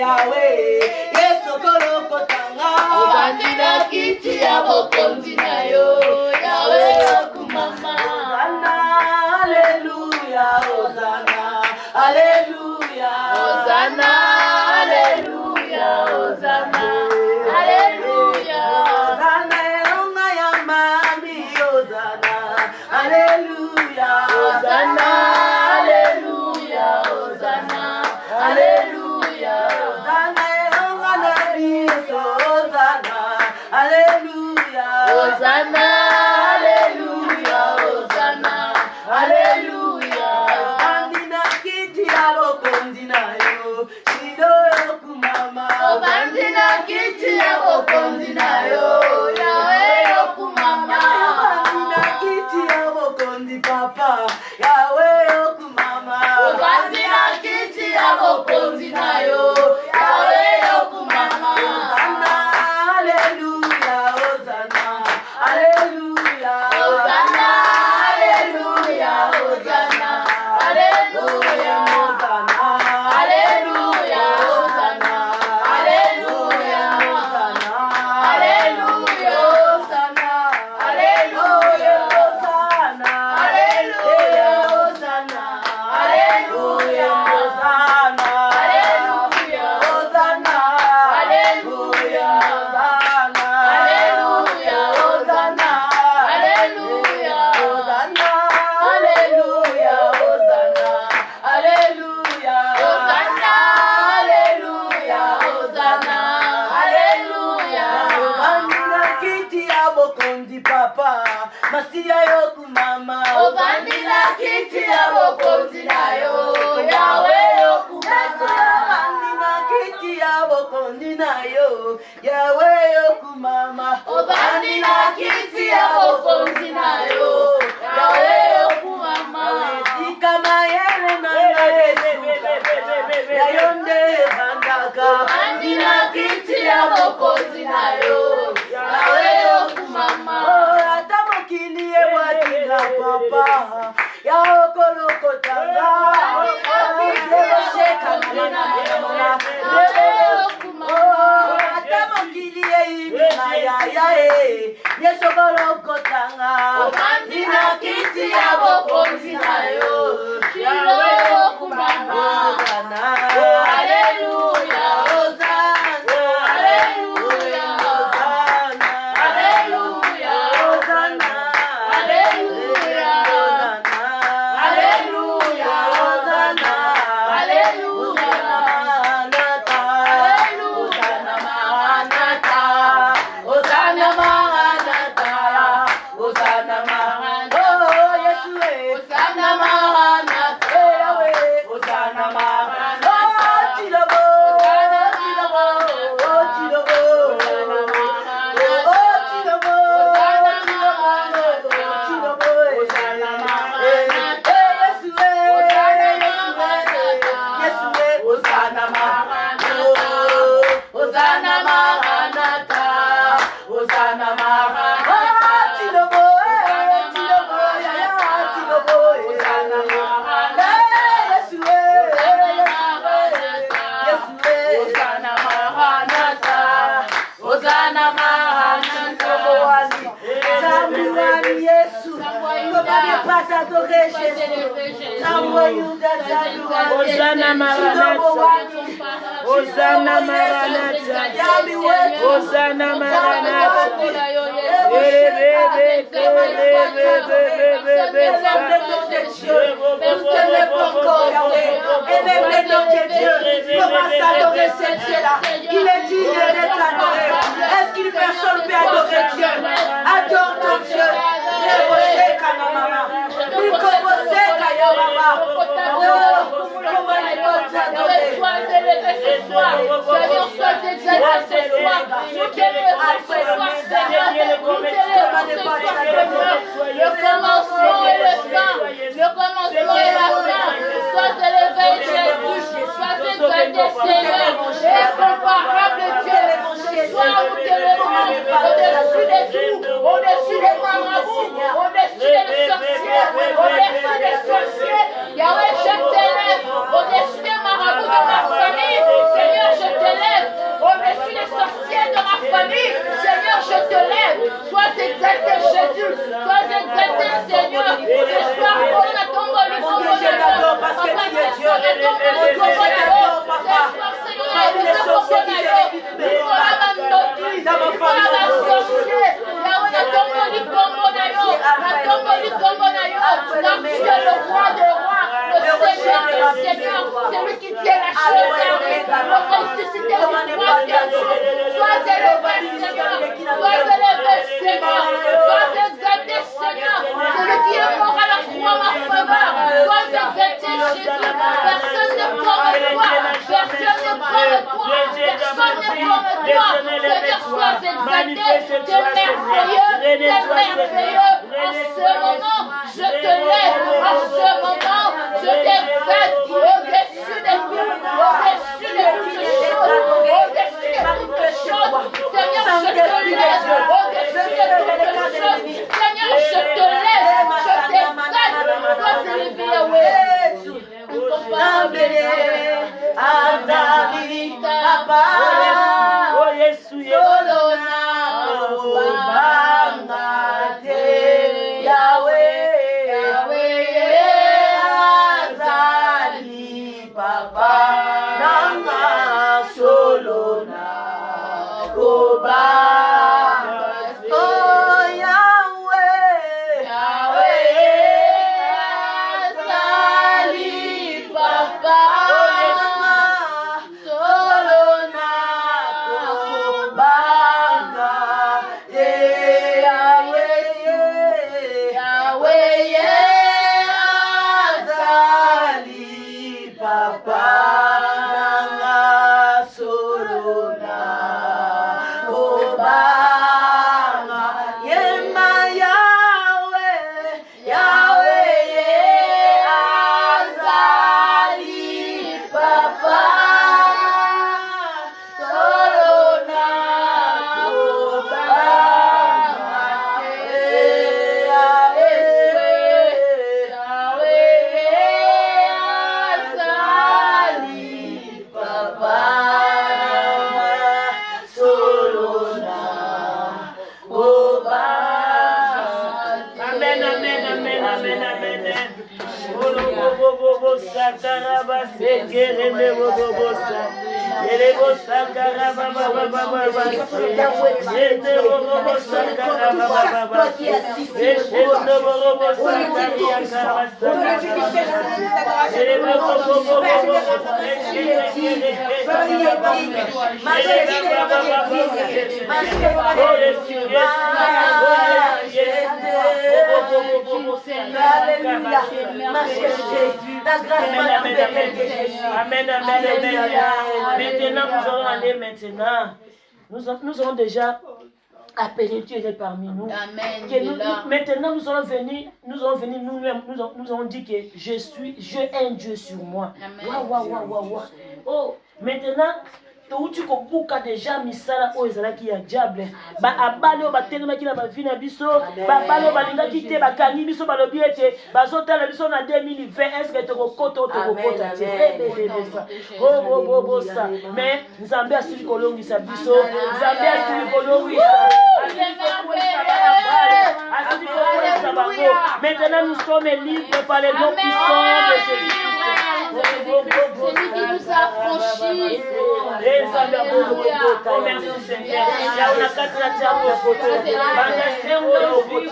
Yahweh, Yesu kolokotanga. Obandina kiti ya bokonzi na yo, Yahweh okumama. Hosanna, Alléluia, Hosanna, Alléluia, Hosanna, Alléluia, Hosanna, Alléluia. Hosanna, Elonga ya mami, Hosanna, Alléluia, Hosanna, Alléluia, Hosanna, Alléluia. Hosanna, Elonga na biso, Hosanna, Alléluia, Hosanna, Alléluia, Hosanna, Alléluia. Obandina kiti ya bokonzi na yo, Shilo yokumama. Obandina kiti ya bokonzi na yo, Yahweh okumama. Obandina kiti ya bokonzi papa, Yahweh okumama. Obandina kiti ya bokonzi na yo, Yahweh okumama. Hosanna, Alléluia, Hosanna, Alléluia. Hosanna, Alléluia, Hosanna, Alléluia. Hosanna, Alléluia, Hosanna, Alléluia. Hosanna, Alléluia, Hosanna, Alléluia. Hosanna, Alléluia, Hosanna, Alléluia. Hosanna, Alléluia. Hosanna, Alléluia. Hosanna, Alléluia. Hosanna, Alléluia. Hosanna, Alléluia, Hosanna, Alléluia, Hosanna, Alléluia, Hosanna, Alléluia. Obandina kiti ya bokonzi papa, Masiya yokumama. Obandina kiti ya bokonzi na yo, Yahweh okumama. Obandina kiti ya bokonzi na yo, Yahweh yokumama. Obandina kiti ya bokonzi na yo, Yahweh okumama. Sika mayele na yayonde bandaka. Obandina kiti ya bokonzi na yo, Yahweh okumama. Ata mokili ebwatinga papa, ya okolokotanga. Ata mokili eyimina yayae, Yesu kolokotanga. Obandina kiti ya bokonzi na yo, Yahweh okumama. Hosanna, Alléluia, Hosanna, Alléluia, Hosanna, Alléluia, Hosanna, Alléluia, Alléluia, Hosanna, Alléluia. Hosanna Maranatha, Hosanna Maranatha, oh Yeshua, Hosanna Maranatha, Hosanna Maranatha, oh Chilobo, Chilobo, oh Chilobo, oh Chilobo, Chilobo, Hosanna Maranatha, Yeshua, Yeshua, Hosanna Maranatha, Hosanna Maranatha, Hosanna Maranatha, Chilobo, Chilobo, Chilobo, Hosanna Maranatha, Yeshua, Hosanna Maranatha, Hosanna Maranatha, Tambuani Yesu, comment ne pas t'adorer Jésus, Hosanna Maranatha, Hosanna Maranatha, Hosanna Maranatha. Commence à adorer ce Dieu-là. Il est digne d'être adoré. Est-ce qu'une personne peut adorer Dieu? Adore ton Dieu. Le commencement et le fin, le commencement et la fin, sois élevé Jésus, sois exalté Seigneur, incomparable Dieu, ce soir nous t'élevons au-dessus des tout, au-dessus des marabouts, au-dessus des sorciers, au-dessus des sorciers, Yahweh je t'élève, au-dessus des marabouts de ma famille, Seigneur je t'élève. es le roi des rois, le Seigneur des seigneurs, celui qui tient la chose à le ressuscité du troisième jour. Sois élevé, Seigneur. Sois élevé, Seigneur. Sois exalté, Seigneur. Celui qui est mort à la croix en ma faveur. Sois exalté, Jésus. Personne n'est comme toi. Personne n'est comme toi. Personne n'est comme toi. Seigneur, sois exalté. Tu es merveilleux. Tu es merveilleux. En ce moment, je te lève. En ce moment, je t'exalte au-dessus de tout. Au-dessus de toutes choses. Au-dessus de toutes choses. Seigneur, je te lève. Au-dessus de toutes choses. Seigneur, je te lève. Je t'exalte. Sois élevé, Yahweh. Oh Yesu, Amen, amen, amen. Maintenant, nous allons aller maintenant. Nous allons déjà appeler Dieu parmi nous. Amen. Maintenant, nous allons venir nous-mêmes, nous allons dire que je ai un Dieu sur moi. Waouh. Oh, maintenant, tu kobuka déjà misala o ezalaki ya diable ba abale o batelemaki na bavi na biso ba balo balingaki te bakangi biso balobi ete bazotala biso na 2020 est-ce que tokokota te bosa mais nzambe asili kolongisa biso nzambe asili kolongisa maintenant nous sommes libres par le nom puissant de Jésus. Celui qui nous a franchis. Oh merci Seigneur. Là on a quatre la photo. Banda sengo,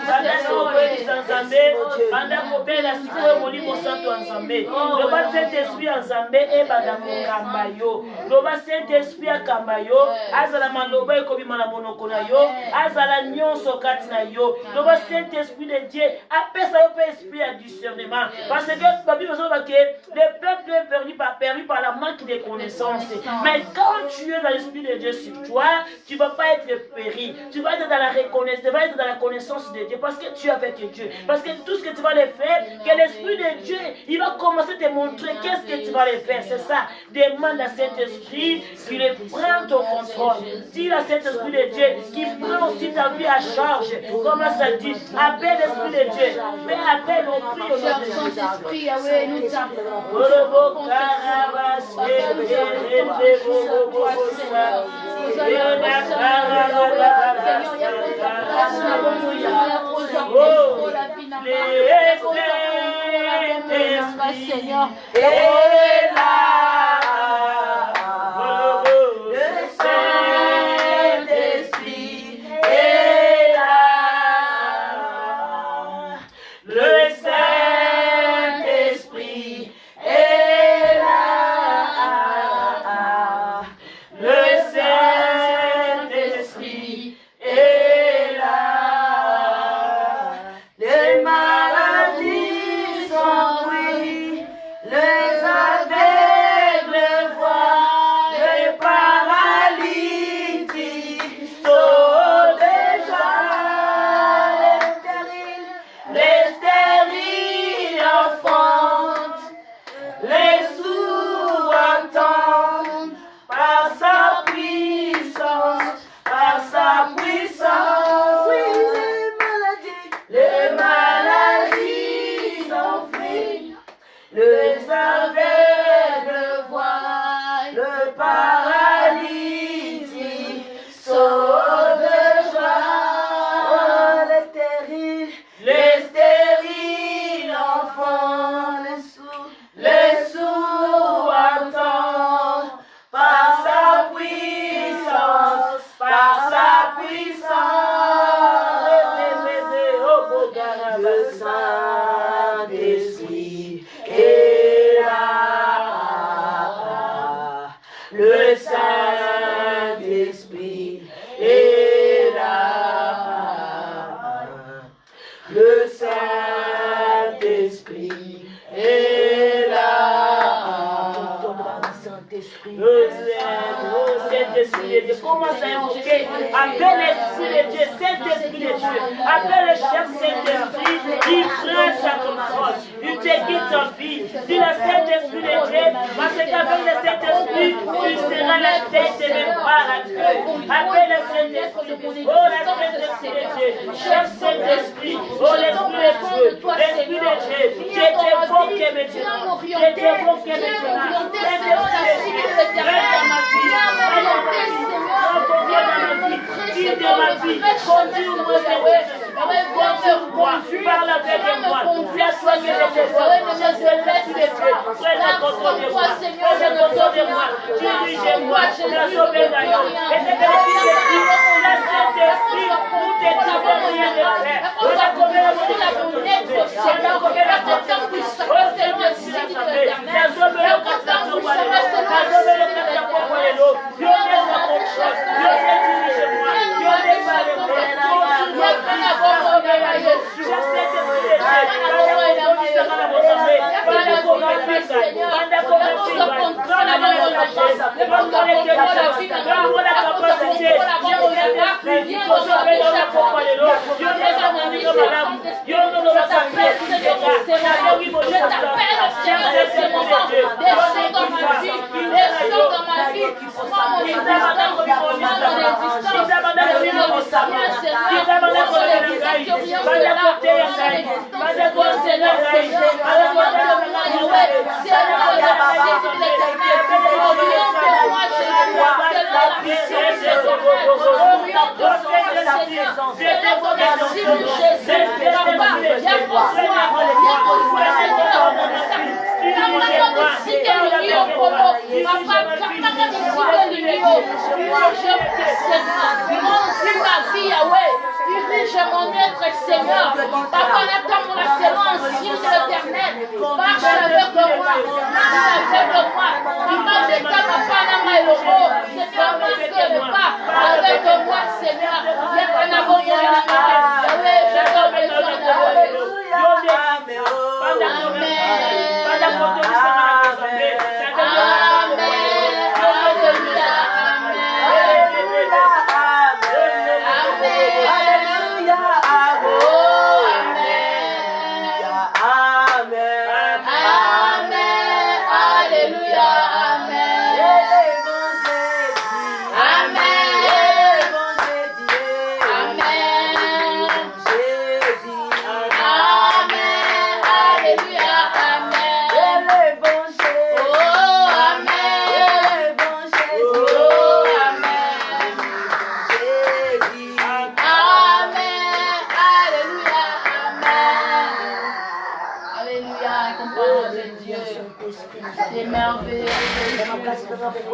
banda sobe sanzambe, banda kopela sikoyo molimo santo ensemble. Loba Saint Esprit ensemble e banda kokamba yo. Loba Saint Esprit akamba yo, azala maloba ekobima na monoko na yo, azala nyonso kati na yo. Loba Saint Esprit de Dieu, apesa yo pe esprit à discernement parce que la Bible dit que le peuple est perdu par la manque de connaissances. Mais quand tu es dans l'Esprit de Dieu sur toi, tu ne vas pas être péri. Tu vas être dans la reconnaissance, tu vas être dans la connaissance de Dieu parce que tu es avec Dieu. Parce que tout ce que tu vas le faire, que l'Esprit de Dieu, il va commencer à te montrer qu'est-ce que tu vas le faire. C'est ça. Demande à Saint-Esprit qu'il prenne ton contrôle. Dis à Saint-Esprit de Dieu qu'il prend aussi ta vie à charge. Comme ça dit, appelle l'Esprit de Dieu. Mais appelle au prix au nom de Jésus. Saint-Esprit, Yahweh, nous t'appelons. Seigneur, est là. Le Saint-Esprit est là. Le Saint-Esprit paralysie, sauve de joie. Oh, les stériles enfants, les sourds attendent par sa puissance, le Saint-Esprit est là, le Saint-Esprit est là, le Saint-Esprit est là. Saint-Esprit de Dieu, commence à invoquer, appelle l'Esprit de Dieu, Saint-Esprit de Dieu, appelle le chef Saint-Esprit, il prend sa contrôle, il te guide ta vie, dis le Saint-Esprit de Dieu, parce qu'avec le Saint-Esprit, tu seras la tête et même pas la queue. Appelle le Saint-Esprit, oh le Saint-Esprit de Dieu, chef Saint-Esprit, oh l'Esprit de Dieu, l'Esprit de Dieu, je t'évoque maintenant, je t'évoque maintenant, Saint-Esprit de Dieu, reste dans ma vie, de ma vie, conduis-moi, parle avec moi, laisse-moi que je te sois, je te laisse les pieds, prends le contrôle de moi, prends le contrôle de moi, dirige-moi, la sauver d'ailleurs, et te bénéficie de Dieu, la Saint-Esprit, nous te disons rien de faire, on a commis la bonne dirige mon être, Seigneur. Papa, n'attends mon assurance, Dieu de l'éternel. Marche avec moi, marche avec moi. Imagine ta papa n'a pas le haut. C'est pas parce que le pas avec moi, Seigneur. Viens qu'on a besoin de la oui, je te besoin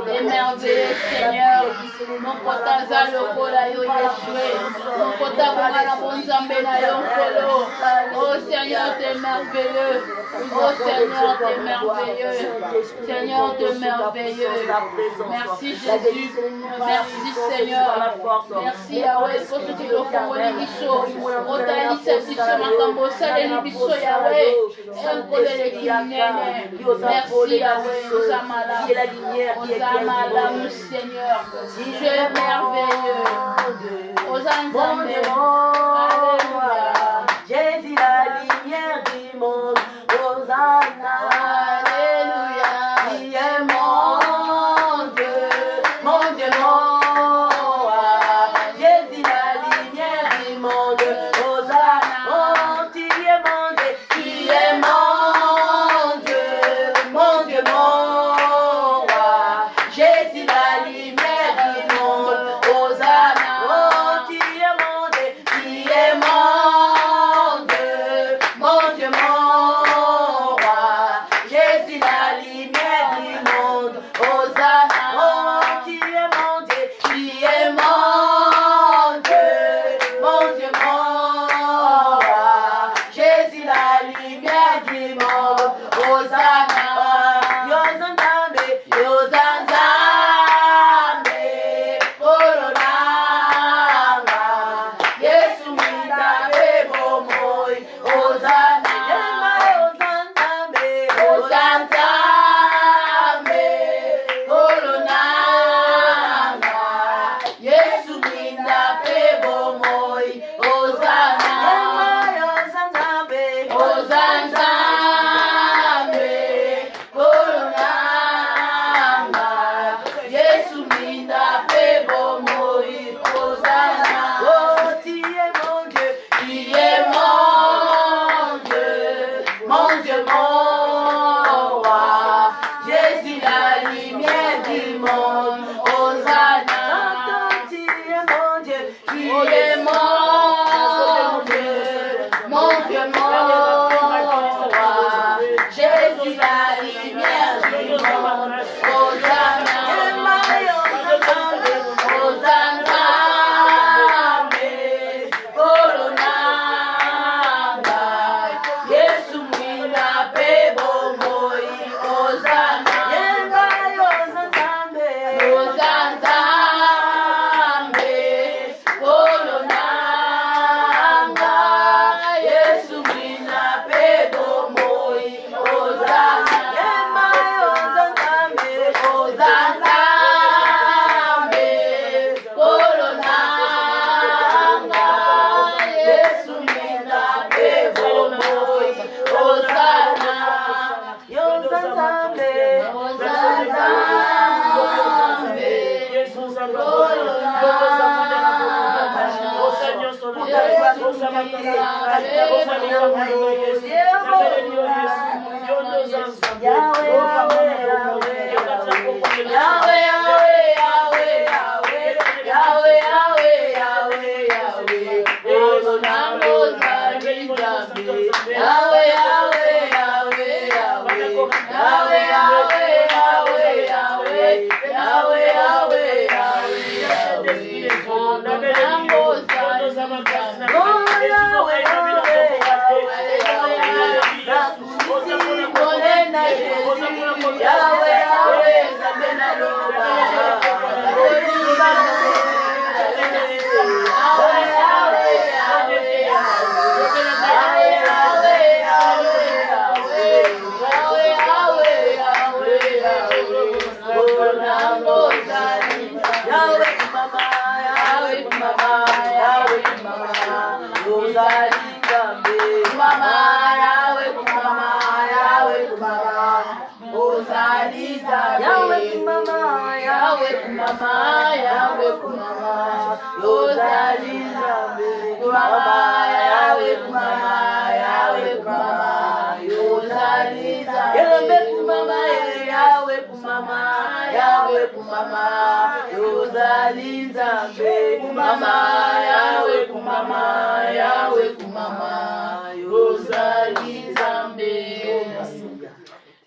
de merveilleux, Seigneur. Mon potaza lokola yo Yeshua. Mon potaza la bonzambe na yo kolo. Oh Seigneur, t'es merveilleux. Oh Seigneur, t'es merveilleux. Seigneur, t'es merveilleux. Merci Jésus. Merci Seigneur. Merci Yahweh. Pour ce qui le font libiso. Otali biso makambo saleli biso Yahweh. Enkole le kinene. Merci Yahweh. Osamala. Osamala, Seigneur. Tu es merveilleux. Osamala. Alléluia. Jésus, la lumière du monde. Hosanna. Alléluia. Qui est mon Dieu, mon Dieu, mon Jésus, la lumière du monde. Hosanna. Oh, tu es mon Dieu, tu es mon Dieu, mon Dieu, mon roi. Jésus, du monde. Hosanna. Tu es mon Dieu. Tu es mon Dieu. Mon Dieu, mon roi. Jésus, la lumière du monde. Hosanna. Hosanna.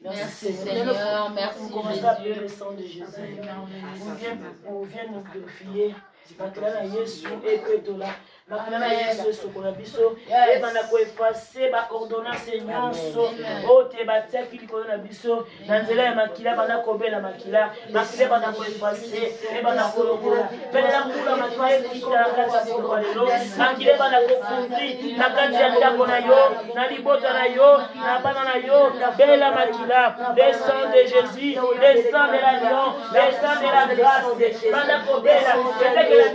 Merci Seigneur, merci le sang de Jésus. On vient nous glorifier. Maintenant, Jésus est que là. Maintenant, Jésus sokola biso. Et bana ko effacer ba ordonnance nyonso. O te batia ki ko na biso. Na nzela ya makila bana ko bela makila. Makila bana ko effacer. Et bana ko lokola. Bela mula makila kita kati ko lelo. Makila bana ko kundi. Na kati ya ndako na yo, na libota na yo, na bana na yo. Bela makila. Le sang de Jésus, le sang de l'agneau, le sang de la grâce. Bana ko bela. C'est que la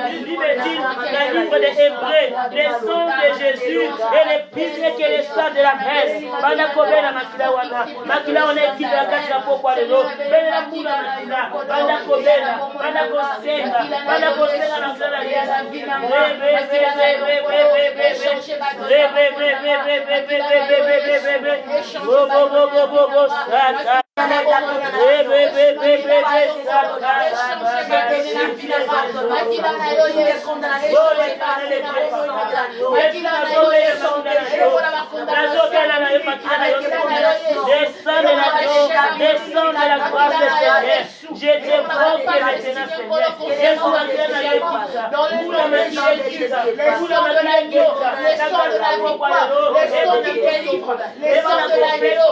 Bible dit, dans le livre des Hébreux, le sang de Jésus est le pire que le sang de la messe. Bana kobe la makila wana, makila wana ekita la kati la pokwa lelo, bele la mula makila, bana kobe la, bana kosenga na kila descends de la grâce de Seigneur. Je te prends que maintenant Seigneur. Je sois dans le nom de Jésus. Les sons de l'agneau, les sons de la victoire, les sons qui délivrent, les sons de l'agneau.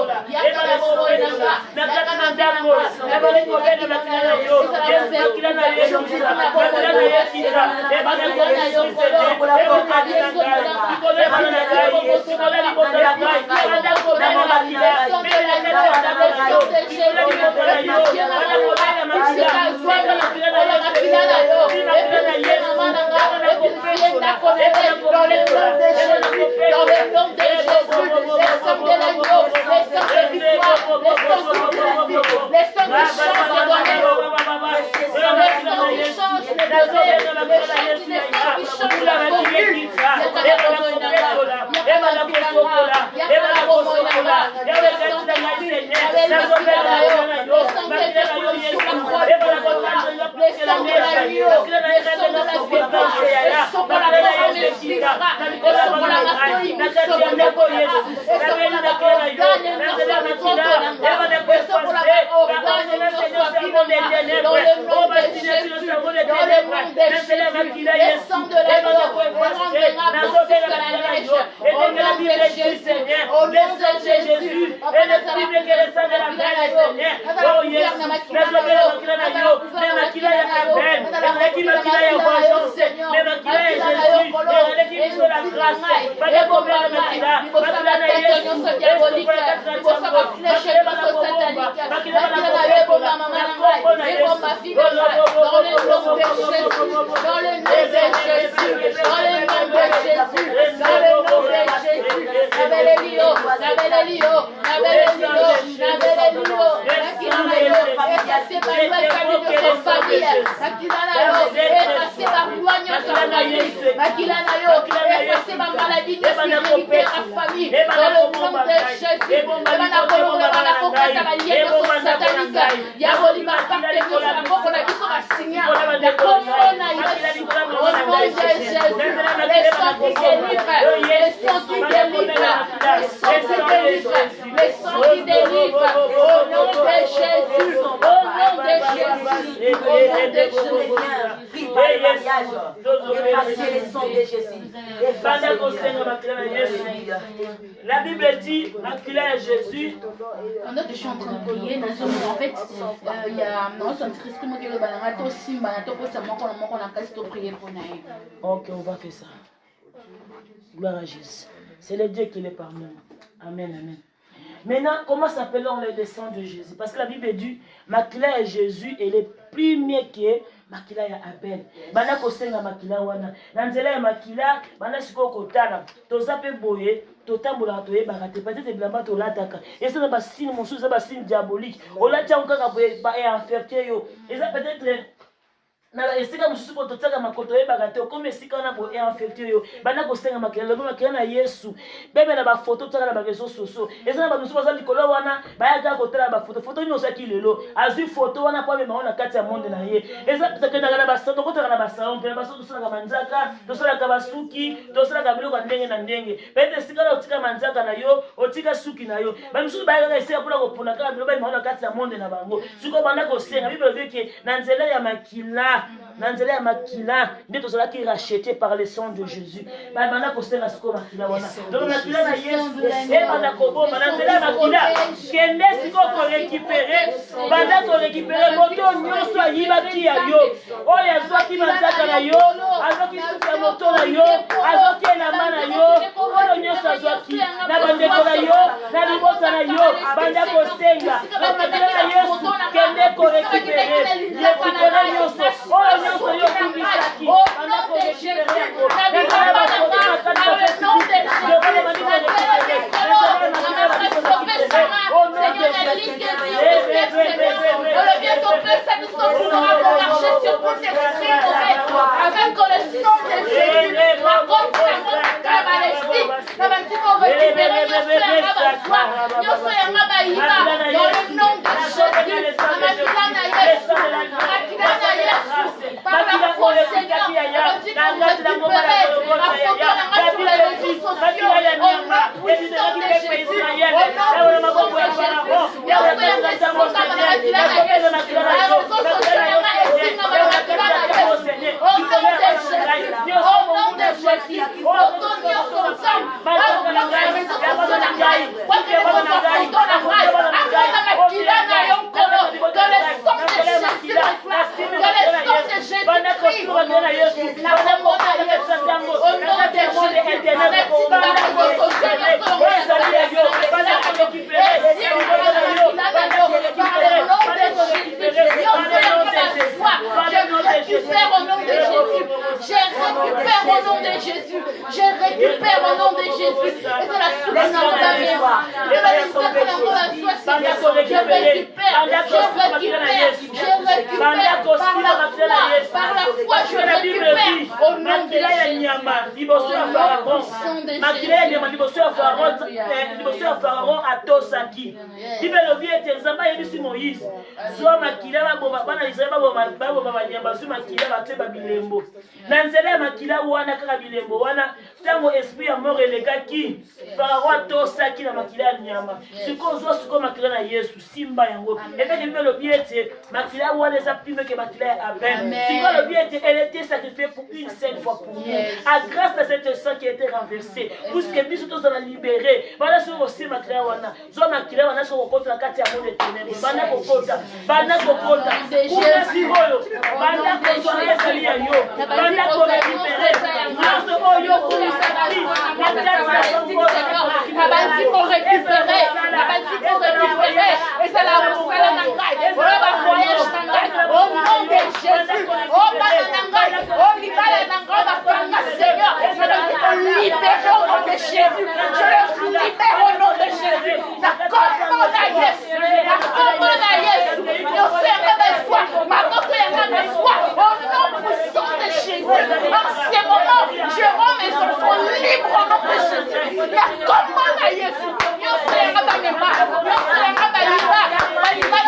La Bible dit, macula à Jésus. Pendant que je suis en train de prier, en fait, il y a un Christ qui le balanga to simba na to kota moko na kasi to prier pour naïe. Ok, on va faire ça. Gloire à Jésus. C'est le Dieu qui est parmi nous. Amen, amen. Maintenant, comment s'appelons les descendants de Jésus? Parce que la Bible dit, macula à Jésus et les premiers qui est makila ya Abel. Bana kosenga makila wana. Na nzela ya makila, bana siko kotana. Toza pe boye, totambola toyebaka te. Peut-être bilamba tolataka. Et ça ba signe monsu, ça ba signe diabolique. Olatia okaka boye ba e enferté yo. Et ça peut-être na esika mususu po totaka makoto yebaka te okome esika wana bo e enferté yo. Bana kosenga makila, lobo makila na Yesu. Bebe na ba photo tsaka na ba réseaux sociaux. Et ça ba mususu baza likolo wana, ba ya kotela ba photo. Photo nyo saki lelo. Azu photo wana po be maona kati ya monde na ye. Et ça peut-être na ba salon, kotaka na ba salon, pe ba salon tosala ka manzaka, tosala ka basuki, tosala ka biloko ndenge na ndenge. Peut-être esika na otika manzaka na yo, otika suki na yo. Ba mususu ba ya esika pona ko pona ka biloko ba maona kati ya monde na bango. Suko bana ko senga, Bible dit que na nzela ya makila Nanzela ya makila nde tozala ki racheté par le sang de Jésus. Ba bana ko senga siko makila wana. Donc makila na Yesu e bana ko bomba nanzela makila kende siko ko récupérer, bana ko récupérer moto nyonso ayiba ki ya yo. Oya zwaki manzaka na yo, azoki suka moto na yo, azoki na mana yo, oyo nyonso azwaki na bandeko na yo, na libota na yo, banda ko senga. Na makila na Yesu kende ko récupérer. Ye pikona nyonso. Oyo nyonso yo kubisaki. Banda ko récupérer. Au nom de makila ya Jésus. nyama liboso ya Pharaon makila ya nyama liboso ya Pharaon atosaki Bible lobi ete Nzambe ayebisi Moïse zwa makila baboma bana Israël baboma banyama zwa makila batie babilembo na nzela ya makila wana kaka bilembo wana ntango esprit ya mort elekaki Pharaon atosaki na makila ya nyama siko zwa siko makila na Yesu simba yango epeke Bible lobi ete makila wana eza plus que makila ya Abel siko lobi ete elle était sacrifiée pour une seule fois pour nous à grâce de cette sang qui a été renversé puisque biso tous on a libéré voilà sur aussi makila wana zwa makila wana sur kokota na kati ya monde ténèbres bana kokota kuna sikoyo bana kokota ezali ya yo bana kokota libéré nyonso oyo kulisaki na kati ya songo Abandi pour récupérer et ça la mosala na ngai oyo ba voyage na ngai au nom de Jésus oh bana na ngai oh libala na ngai bakanga Seigneur je le libère au nom de Jésus je le libère au nom de Jésus na kombo na Yesu nyosema beswa makoto yanga beswa au nom puissant de Jésus en ce moment je rends mes enfants libres au nom de Jésus na kombo na Yesu nyosema bamema nyosema baliba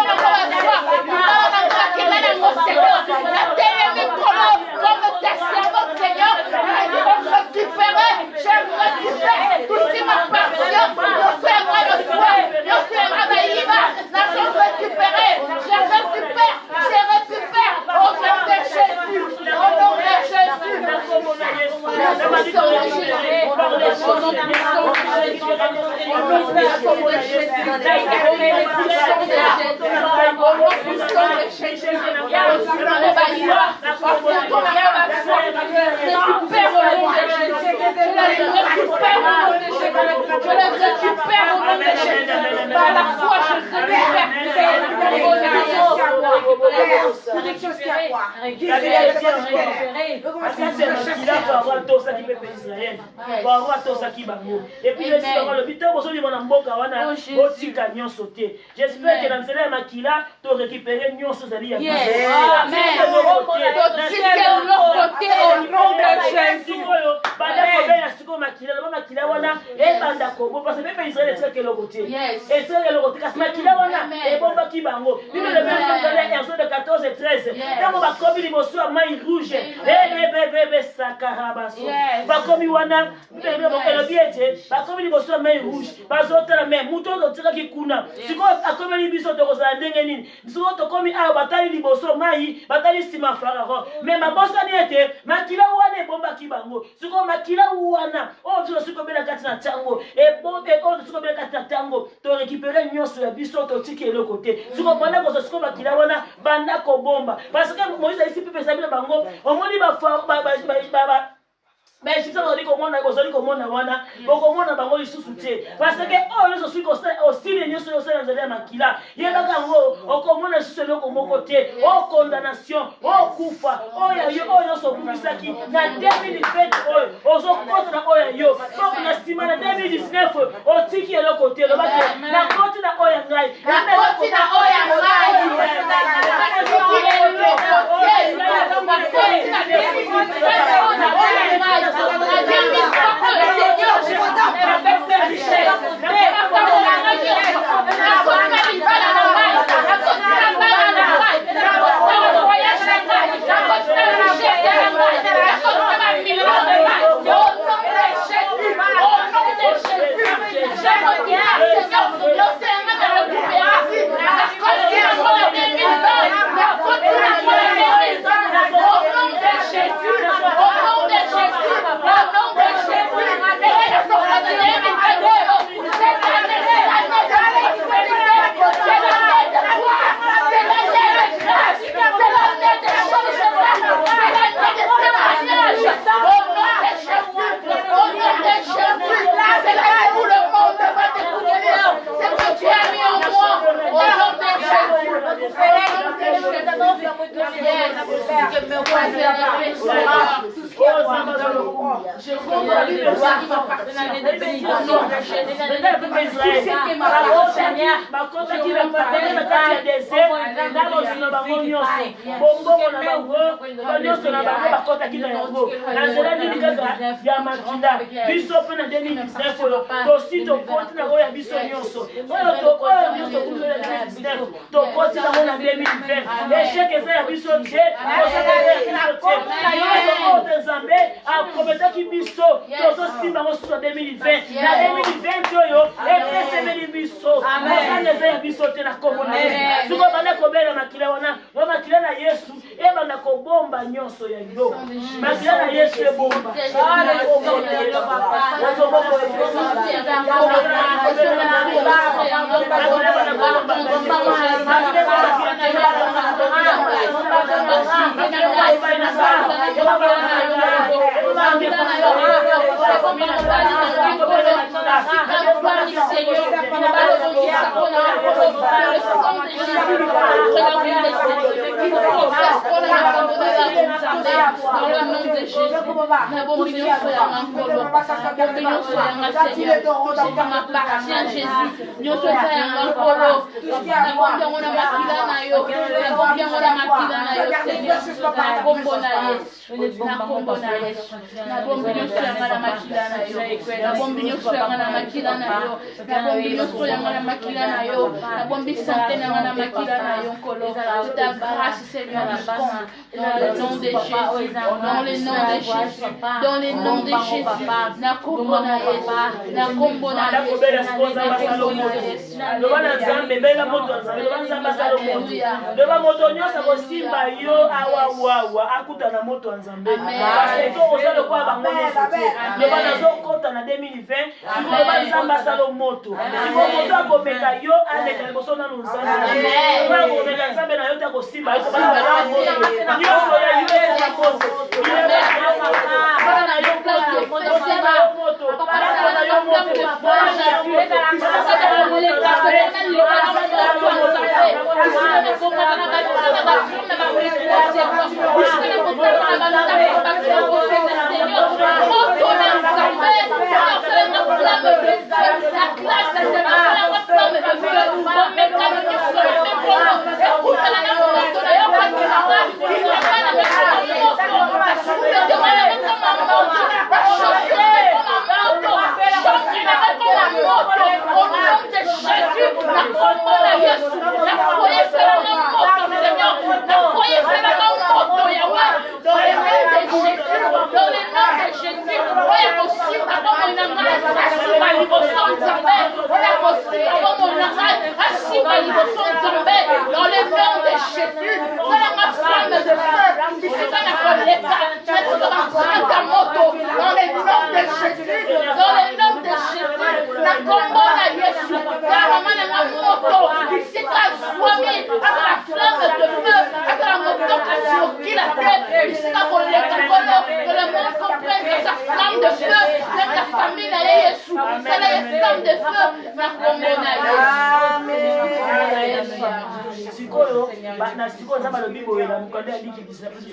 na baswa na bakela na ngoselo na telemi comme ta servante Seigneur je récupère tout ce qui m'appartient nyosema le soir nyosema baliba na je récupère au nom de Jésus au nom de Jésus par la foi j'espère que dans cela makila to récupérer nyonso zali ya amen au nom de Jésus bana kobela siko makila wana ebanda kobo parce que même Israël est que le côté et c'est le côté kasi makila wana ebomba kibango bible le même dans Exode 14 et 13 tango bakomi liboso ya mai rouge bebe sakarabaso bakomi wana elobi ete bakomi liboso ya mai rouge bazotala me mutu oyo totikaki kuna sikoyo akomeli biso tokozala ndenge nini sikoyo tokomi awa batali liboso mai batali nsima Pharaon me mabosani ete makila wana ebombaki bango sikoyo makila wana oyo tosikobela kati na ntango oyo tosikobela kati na ntango torécupere nyonso ya biso totiki eloko te sikoyo banda kozwa sikoyo makila wana banda kobomba parce que Moïse aisi mpe pesa bino bango omoni mais si ça veut dire comment wana bokomona bango lisusu te parce que oh les aussi aussi les nyonso yosala nzela makila yebaka ngo okomona lisusu eloko moko te oh condamnation oh kufa oh ya yo oh nyonso obubisaki na 2007 oyo ozokota na oyo yo donc na sima na 2019 otiki eloko te lobaki na koti na oyo ngai na koti na oyo Je combats le pouvoir qui m'appartient. Au nom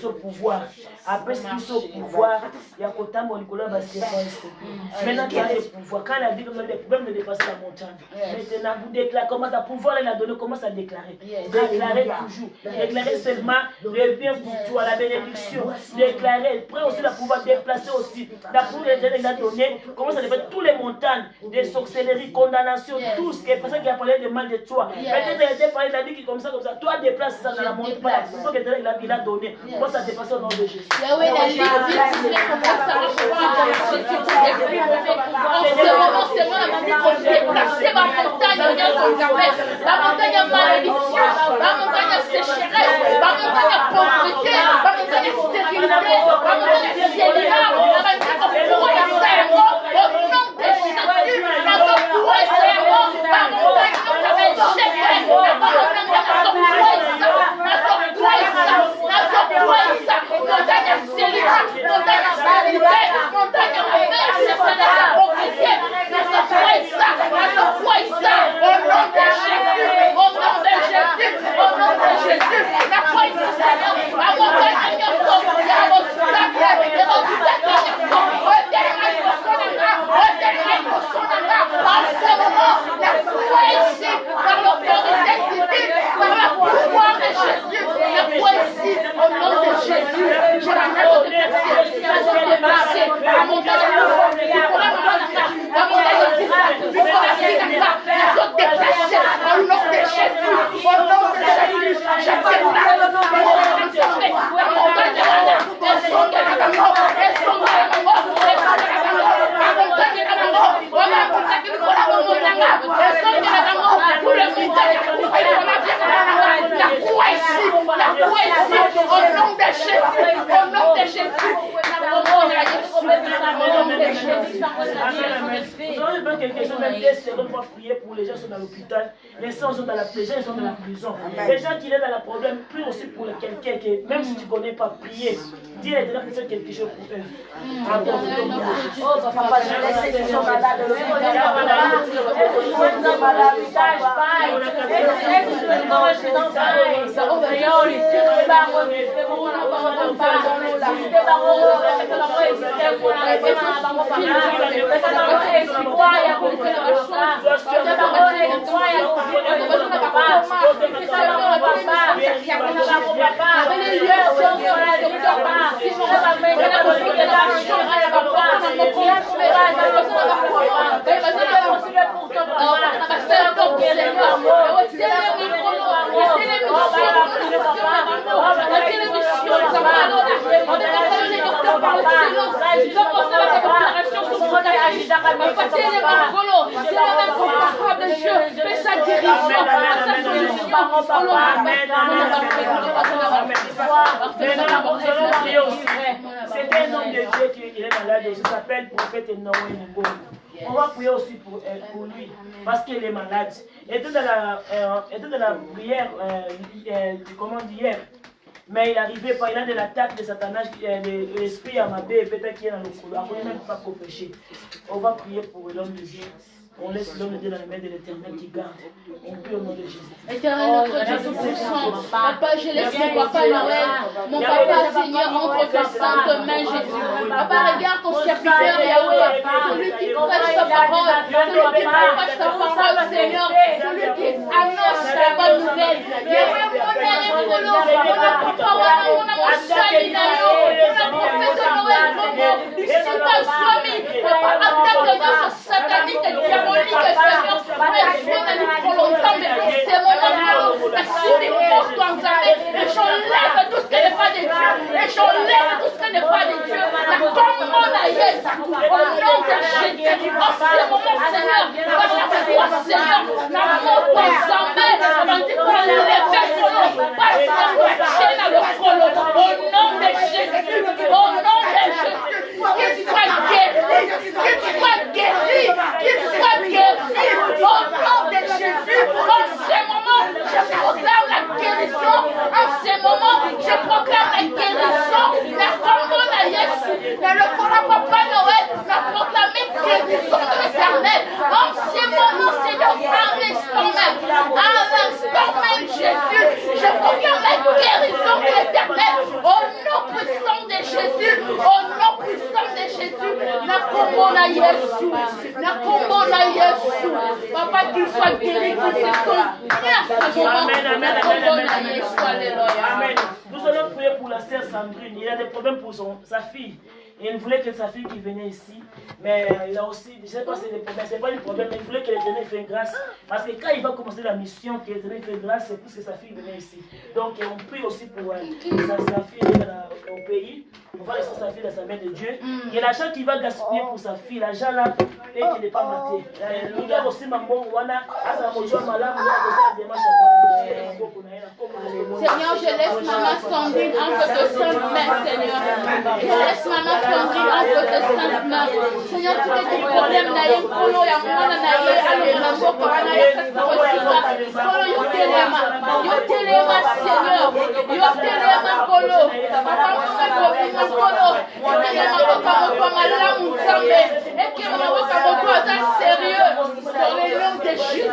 de pouvoir. Après ce pouvoir, il y a Kotambo Nicolas maintenant qu'il y a des pouvoirs, quand il a dit que les problèmes de dépasser la montagne, maintenant vous déclarez, comment à pouvoir il a donné, commence à déclarer. Déclarer toujours. Déclarer seulement le bien pour toi, la bénédiction. Déclarer, prêt aussi à pouvoir déplacer aussi. La pouvoir il a donné, commence à déplacer tous les montagnes, des sorcelleries, condamnations, tout ce qui est parce qu'il a parlé de mal de toi. Peut-être il a dit qu'il comme ça, toi déplace ça dans la montagne. Pour que il a donné, commence à dépasser au nom de Jésus. Yahweh, la Ligue, commence à recevoir c'est moi la déplacer ma montagne, la montagne à malédiction, la montagne à sécheresse, la montagne à pauvreté, la montagne à stérilité, la montagne à célibat, la montagne à poisson, au nom de Jésus, la poisson, la montagne à échec, la montagne montagne à célibat, montagne à stérilité, montagne à On va prier pour les gens qui sont dans l'hôpital, les gens qui sont dans la prison, ils sont dans la prison. Les gens qui sont dans le problème, prie aussi pour quelqu'un qui, même si tu ne connais pas, prier. Dis à l'éternel pour faire quelque chose pour eux. Oh, papa, je laisse ces gens malades de C'était un homme de Dieu qui est malade, il s'appelle prophète Noé Ngo. On va prier aussi pour lui, parce qu'il est malade. Et tout dans la prière, comment dire, mais il n'arrivait pas, il a de l'attaque de Satan, de l'esprit à ma bête, peut-être qu'il est dans le couloir, on ne peut même pas pour pécher. On va prier pour l'homme de Dieu. On laisse l'homme de Dieu dans les mains de l'Éternel qui garde. On prie au nom de Jésus. Éternel, notre Dieu tout-puissant, Papa, je laisse mon papa Noël, mon papa Seigneur, entre tes saintes mains, Jésus. Papa, regarde ton serviteur Yahweh, celui qui prêche ta parole, celui qui prêche ta parole, Seigneur, celui qui annonce la bonne nouvelle. Yahweh, mon âme, mon papa, mon prophète Noël, Lucinda Swami, Papa, attaque dans ce satanique diabolique, Seigneur, c'est mon amour, la cité porte en Zambé, et j'enlève tout ce qui n'est pas de Dieu, et j'enlève tout ce qui n'est pas de Dieu, la commande à Yesu, au nom de Jésus, en ce moment, Seigneur, par la foi, Seigneur, la mort en Zambé, on dit qu'on lève sur nous, parce qu'on doit chaîne à le colo, au nom de Jésus, au nom de Jésus, qu'il soit guéri, qu'il soit guéri, qu'il soit guéri, au nom de Jésus, en ce moment, je proclame la guérison, en ce moment, je proclame la guérison, la commande à Yesu, le papa Noël, la proclamée guérison de l'Éternel, en ce moment, Seigneur, à l'instant même, Jésus, je proclame la guérison de l'Éternel, au nom puissant de Jésus, au nom puissant de Jésus, la commande à Yesu, la commande à Yesu, Papa, qu'il soit guéri, qu'il se sente Amen. Nous allons prier pour la sœur Sandrine. Il a des problèmes pour sa fille. Et il voulait que sa fille qui venait ici, mais il a aussi, je ne sais pas si c'est des problèmes, c'est pas un problème, mais il voulait que l'Éternel fasse grâce. Parce que quand il va commencer la mission, que l'Éternel fait grâce, c'est plus que sa fille venait ici. Donc on prie aussi pour sa fille au pays. On va laisser sa fille dans sa main de Dieu. Et l'argent qu'il va gaspiller pour sa fille, l'argent là, et qu'il n'est pas maté. Il y a aussi Mambo Wana, Seigneur, je laisse maman Sandrine entre tes saintes mains, Seigneur. Je laisse maman Sandrine entre tes saintes mains. Seigneur, tous les problèmes, Naïm, Polo, Yamana, Naïe, alors Mambo, Korana, Polo, Yotelema, Seigneur, Yotelema, Polo, Papa, Polo, Yotelema, Papa, Malamu, Zambé, et que Mambo, Papa, sérieux, dans le nom de Jésus,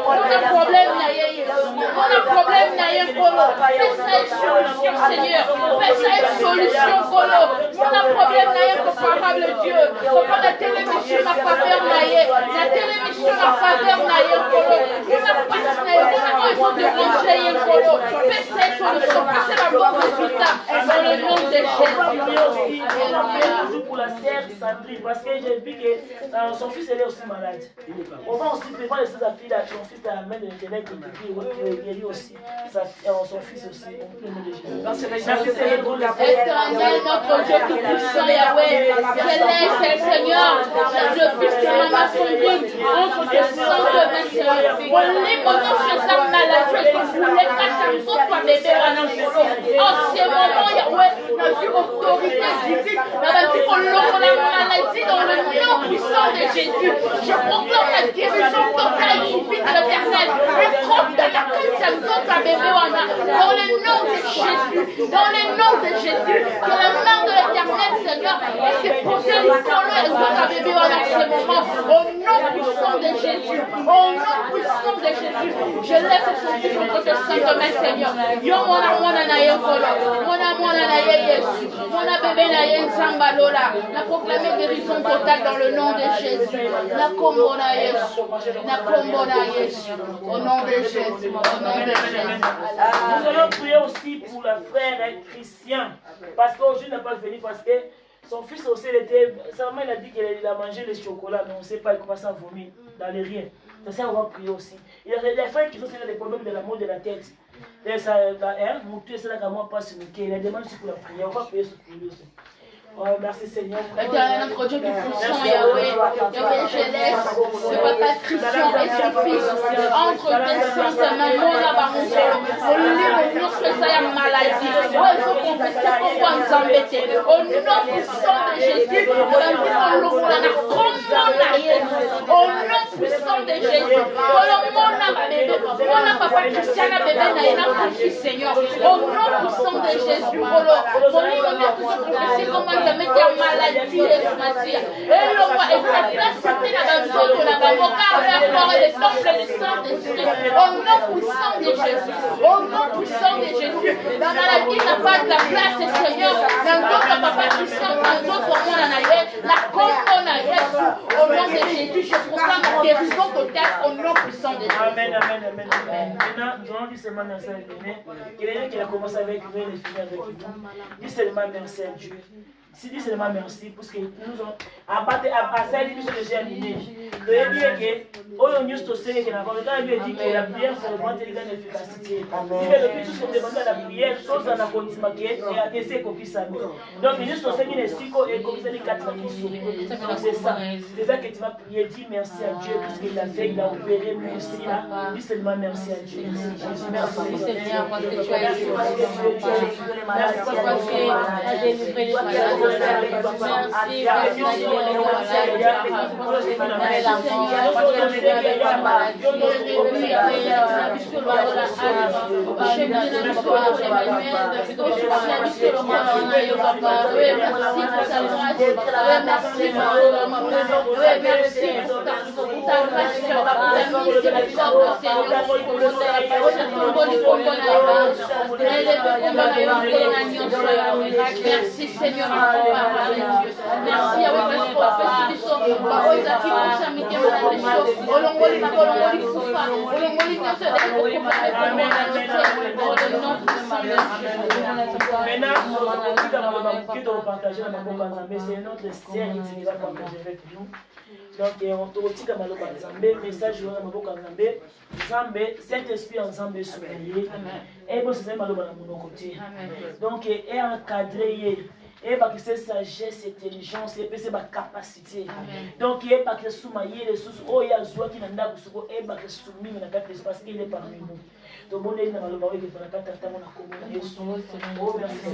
on a problème, Naïe, on a problème, Naïe, Polo, fais ça une solution, Seigneur, fais ça une solution, Polo, on a problème, Naïe, comparable Dieu, Papa, la télévision, ma faveur, Naïe, la télévision, ma faveur, Naïe, Polo, on a pas de Naïe, on a besoin de ranger, Polo, fais ça une solution, fais la bonne résultat, dans le nom de Jésus. Pour la serre Sandrine, parce que j'ai vu que son fils elle est aussi malade. On va aussi préparer ses filles, son fils à la main de l'Internet et puis guérir aussi son fils aussi. Éternel, notre Dieu tout-puissant, Yahweh, je laisse, Seigneur, le fils de Maman Sandrine, entre tes saintes mains, Seigneur. On l'émotion sur sa maladie, que vous les cachez, toi, bébé, en ce moment, Yahweh, n'a vu autorité divine, n'a vu qu'on l'ouvre la maladie dans le nom puissant de Jésus. Je proclame la guérison totale divine de l'Éternel. Et trompe de la quête, ta bébé, dans le nom de Jésus, dans le nom de Jésus, que la main de l'Éternel, Seigneur, s'est posée sur le ta bébé en ce moment. Au nom puissant de Jésus, au nom puissant de Jésus, je lève son fils contre tes saintes mains, Seigneur. Yo, mon amour, la proclamer guérison totale dans le nom de Jésus. La combona Yesu. La combona Yesu. Au nom de Jésus. Au nom de Jésus. Nous allons prier aussi pour le frère Christian. Parce qu'aujourd'hui il n'a pas venu parce que son fils aussi était. Sa maman il a dit qu'il a mangé le chocolat, mais on ne sait pas, il commence à vomir dans les riens. C'est ça qu'on va prier aussi. Il y a des frères qui ont des problèmes de la mort de la tête. Et ça, c'est là qu'à moi passe le quai. Il a demandé pour la prière. On va prier sur lui aussi. Oh, merci Seigneur. Éternel, notre Dieu tout-puissant, Yahweh, Yahweh, je laisse le papa Christian et son fils entre tes saintes mains, mon abarouche. Au lieu de ça, il y a maladie. Il faut confesser pourquoi nous embêter. Au nom puissant de Jésus, au nom puissant de Jésus, mon papa Christian, bébé, Seigneur, au nom puissant de Jésus, comment je mets ta maladie et le roi est la place de la maison de la maman, car le corps est le temple du Saint-Esprit. Au nom puissant de Jésus, au nom puissant de Jésus, la maladie n'a pas de la place, Seigneur, dans d'autres papa Christian, dans d'autres monde en ailleurs, la commun en Jésus. Au nom de Jésus, je proclame la guérison totale au nom puissant de Jésus. Amen, amen, amen. Maintenant, nous allons dire seulement merci à Dieu. Il a commencé avec nous et il finit avec nous. Dis seulement merci à Dieu. Si dis seulement merci, parce que nous avons à ça, il nous déjà animé. Le dire que, on nous tous ces que quand il dit que la prière c'est vraiment une grande efficacité. Il veut depuis tout ce qu'on demande à la prière, chose à la continuité et à décès qu'on puisse amener. Donc il nous tous ces qui sont et comme ça les quatre qui sont. C'est ça. C'est ça que tu vas prier, dis merci à Dieu tout ce qu'il a fait, il a opéré, merci là. Dis seulement merci à Dieu. Merci Seigneur parce que tu as merci Seigneur. Merci à vous parce que vous c'est notre sœur qui va partager avec nous. Donc, on te retire comme le message Zambé, Saint-Esprit ensemble supérieur. Et bon, c'est mon côté. Donc, est encadré. Et parce que c'est sagesse, intelligence, et c'est ma capacité. Donc, il est parce que soumaillé les sous, oh, il y a joie qui n'a pas de souci, et parce que soumis, mais parce qu'il est parmi nous. Donc, on est dans le baril de la carte, on a communié son nom. Oh, merci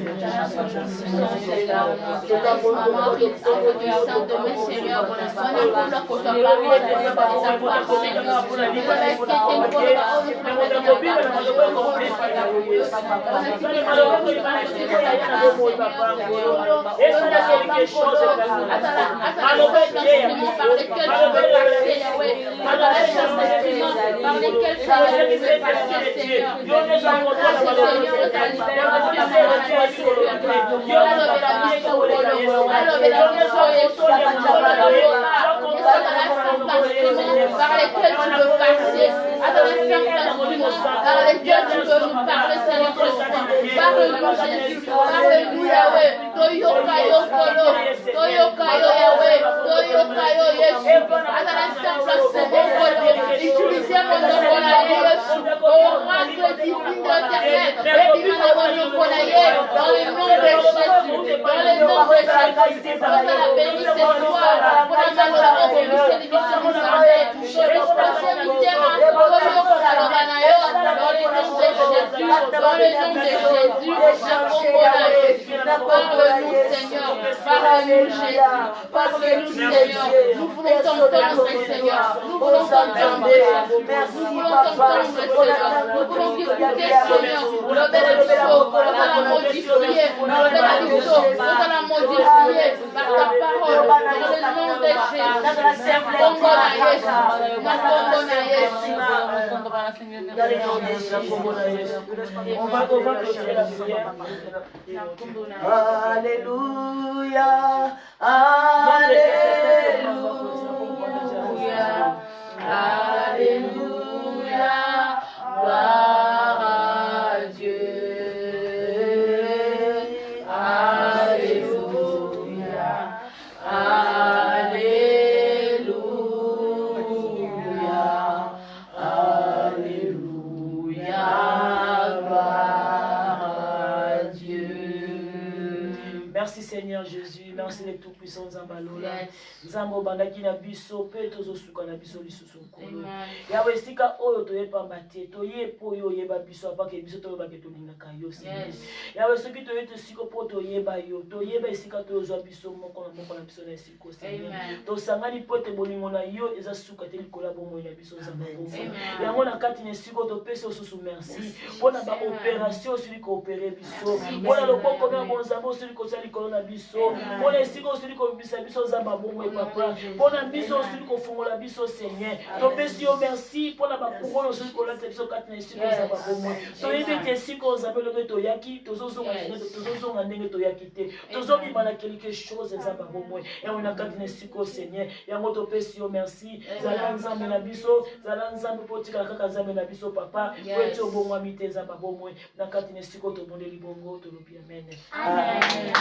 par lesquels tu veux passer, à dans les placements par lesquels tu veux nous parler, Seigneur, ce soir. Parle-nous, Jésus, parle-nous, Yahweh. Toyoka Yokolo, Toyoka Yahweh, Toyoka Yesu, à dans les placements, utilisez mon nom pour la Yesu, oracle divin de l'éternel, et puis mon nom pour la Yesu, dans le nom de Jésus, dans le nom de Jésus, dans la béni ce soir, pour la malheur, pour la bénédiction, pour l'explosion du terrain, dans le nom de Jésus, dans le nom de Jésus, parle-nous, Seigneur, parle-nous, Jésus, parle-nous, Seigneur, nous voulons t'entendre, Seigneur, nous voulons t'entendre, nous voulons t'entendre, Seigneur, nous voulons t'écouter, Seigneur, le bel épisode, on va la modifier, le bel épisode, on va la modifier par ta parole, dans le nom de Jésus, on va clôturer la prière. Alléluia, Alléluia, Alléluia, gloire à Dieu. Alléluia, Alléluia, Alléluia, gloire à Dieu. Merci Seigneur Jésus, merci les tout-puissants Zambalola. Zambo bandaki na biso pe tozosuka na biso lisusu nkolo. Yawe esika oyo toyebamba te, toyepo oyo oyeba biso apake biso toyebake tolingaka yo Seigneur. Yawe soki toyete siko po toyeba yo, toyeba esika toyozwa biso moko na biso na esiko Seigneur. Tosangani po te bolingo na yo eza suka te likola bomoi na biso Zamba bomoi. Yango na kati na esiko topesi osusu merci. Pona ba opération osili ko opérer biso. Pona loboko na bonzambo osili ko sali ko na biso. Pona esiko osili ko bisa biso Zamba bomoi papa. Pona biso osili ko fungola biso Seigneur. Topesi yo merci pona ba couronne osili ko lata biso kati na esiko Zamba bomoi. Toyebi te esiko Zamba lobe toyaki tozozonga ndenge toyaki te. Tozobima na quelque chose Zamba bomoi. Yango na kati na esiko Seigneur. Yango topesi yo merci. Zala nzambe na biso, zala nzambe potika kaka nzambe na biso papa. Kweti obongwa mite Zamba bomoi. Na kati na esiko tobondeli bongo tolobi amen. Amen.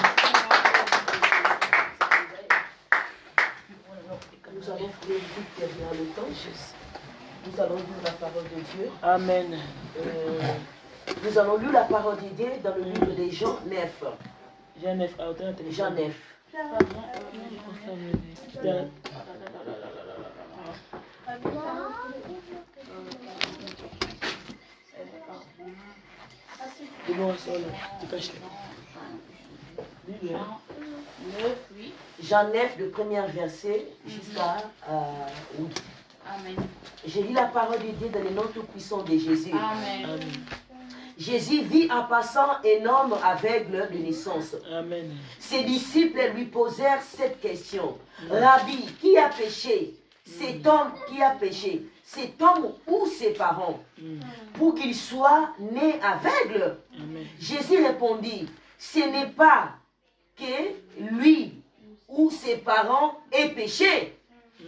Nous allons prier vite derrière le temps. Nous allons lire la parole de Dieu. Amen. Nous allons lire la parole de Dieu dans le livre de Jean 9. Jean 9. Jean 9. Jean 9, le premier verset jusqu'à 8. Amen. J'ai lu la parole de Dieu dans le nom tout-puissant de Jésus. Amen. Amen. Jésus vit en passant un homme aveugle de naissance. Amen. Ses disciples lui posèrent cette question. Rabbi, qui a péché? Cet homme qui a péché? Cet homme ou ses parents? Pour qu'il soit né aveugle? Amen. Jésus répondit, ce n'est pas que lui ou ses parents aient péché,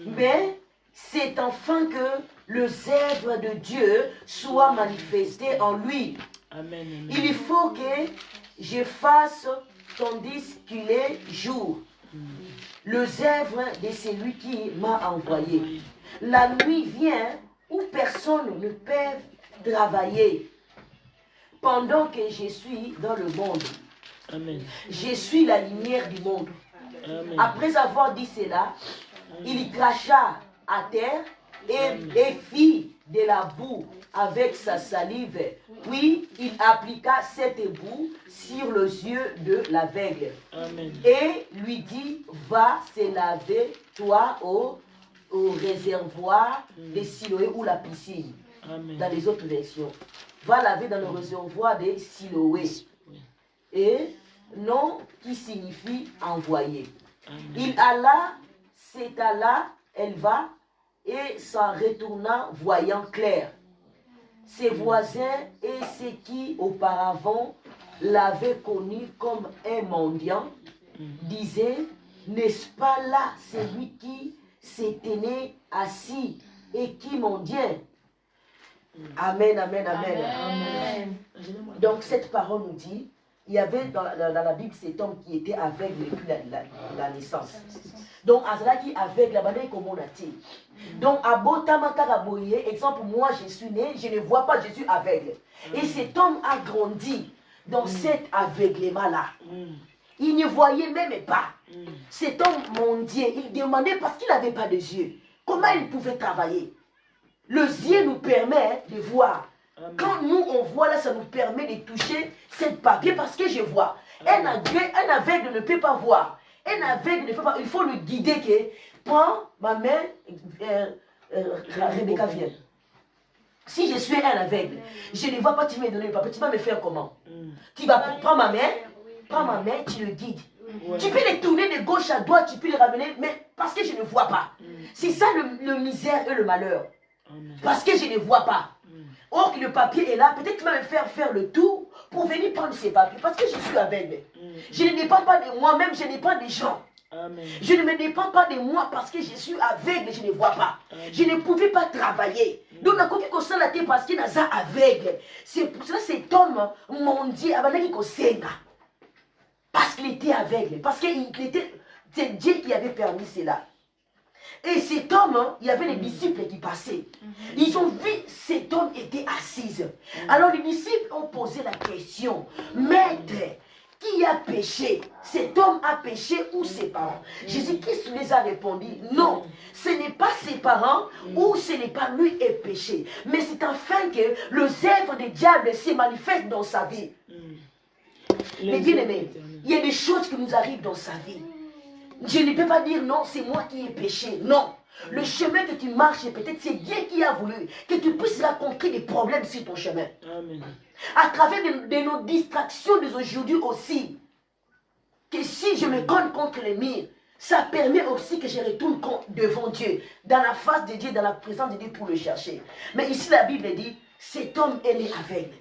mais c'est enfin que les œuvres de Dieu soient manifestées en lui. Amen. Il faut que je fasse tandis qu'il est jour. Les œuvres de celui qui m'a envoyé. La nuit vient où personne ne peut travailler. Pendant que je suis dans le monde, Amen. je suis la lumière du monde. Amen. Après avoir dit cela, il cracha à terre et fit de la boue avec sa salive. Puis il appliqua cette boue sur les yeux de l'aveugle. Amen. Et lui dit, va se laver toi au réservoir de Siloé ou la piscine. Amen. Dans les autres versions. Va laver dans le réservoir de Siloé. Et nom qui signifie envoyé. Amen. Il alla, s'étala, elle va, et s'en retourna voyant clair. Ses voisins et ceux qui auparavant l'avaient connu comme un mendiant disaient, n'est-ce pas là celui qui se tenaient assis et qui mendiaient. Amen, amen, amen. Amen. Donc cette parole nous dit, il y avait dans la Bible cet homme qui était aveugle depuis la naissance. Donc à cela qui est aveugle, la manière comme on a dit. Donc à Botamakaboye, exemple, moi je suis né, je ne vois pas, je suis aveugle. Et cet homme a grandi dans cet aveuglement-là. Il ne voyait même pas. Cet homme mendiait, il demandait parce qu'il n'avait pas de yeux. Comment il pouvait travailler? Le yeux nous permet de voir. Quand nous on voit là, ça nous permet de toucher cette papier parce que je vois. Un aveugle ne peut pas voir. Un aveugle ne peut pas. Il faut le guider que prends ma main, Rebecca vient. Si je suis un aveugle, je ne vois pas, tu me donner le papier, tu vas me faire comment? Tu vas prendre ma main, tu le guides. Tu peux les tourner de gauche à droite, tu peux les ramener, mais parce que je ne vois pas. C'est ça le misère et le malheur. Parce que je ne vois pas. Or que le papier est là, peut-être tu vas me faire le tour pour venir prendre ces papiers. Parce que je suis aveugle. Je ne dépends pas de moi-même, je dépends des gens. Je ne me dépends pas de moi parce que je suis aveugle, je ne vois pas. Je ne pouvais pas travailler. Donc, on a compris que ça été parce qu'il est aveugle. C'est pour cela que cet homme mondial, parce qu'il était aveugle. Parce que c'est Dieu qui avait permis cela. Et cet homme, il y avait les disciples qui passaient. Ils ont vu cet homme était assis. Alors les disciples ont posé la question, Maître, qui a péché? Cet homme a péché ou ses parents? Jésus-Christ les a répondu, non, ce n'est pas ses parents ou ce n'est pas lui qui a péché. Mais c'est afin que le œuvre du diable se manifeste dans sa vie. Mais bien aimé, il y a des choses qui nous arrivent dans sa vie. Je ne peux pas dire non, c'est moi qui ai péché. Non. Le chemin que tu marches, peut-être c'est Dieu qui a voulu que tu puisses rencontrer des problèmes sur ton chemin. Amen. À travers de nos distractions d'aujourd'hui aussi. Que si je me cogne contre les murs, ça permet aussi que je retourne devant Dieu, dans la face de Dieu, dans la présence de Dieu pour le chercher. Mais ici la Bible dit, cet homme est né aveugle.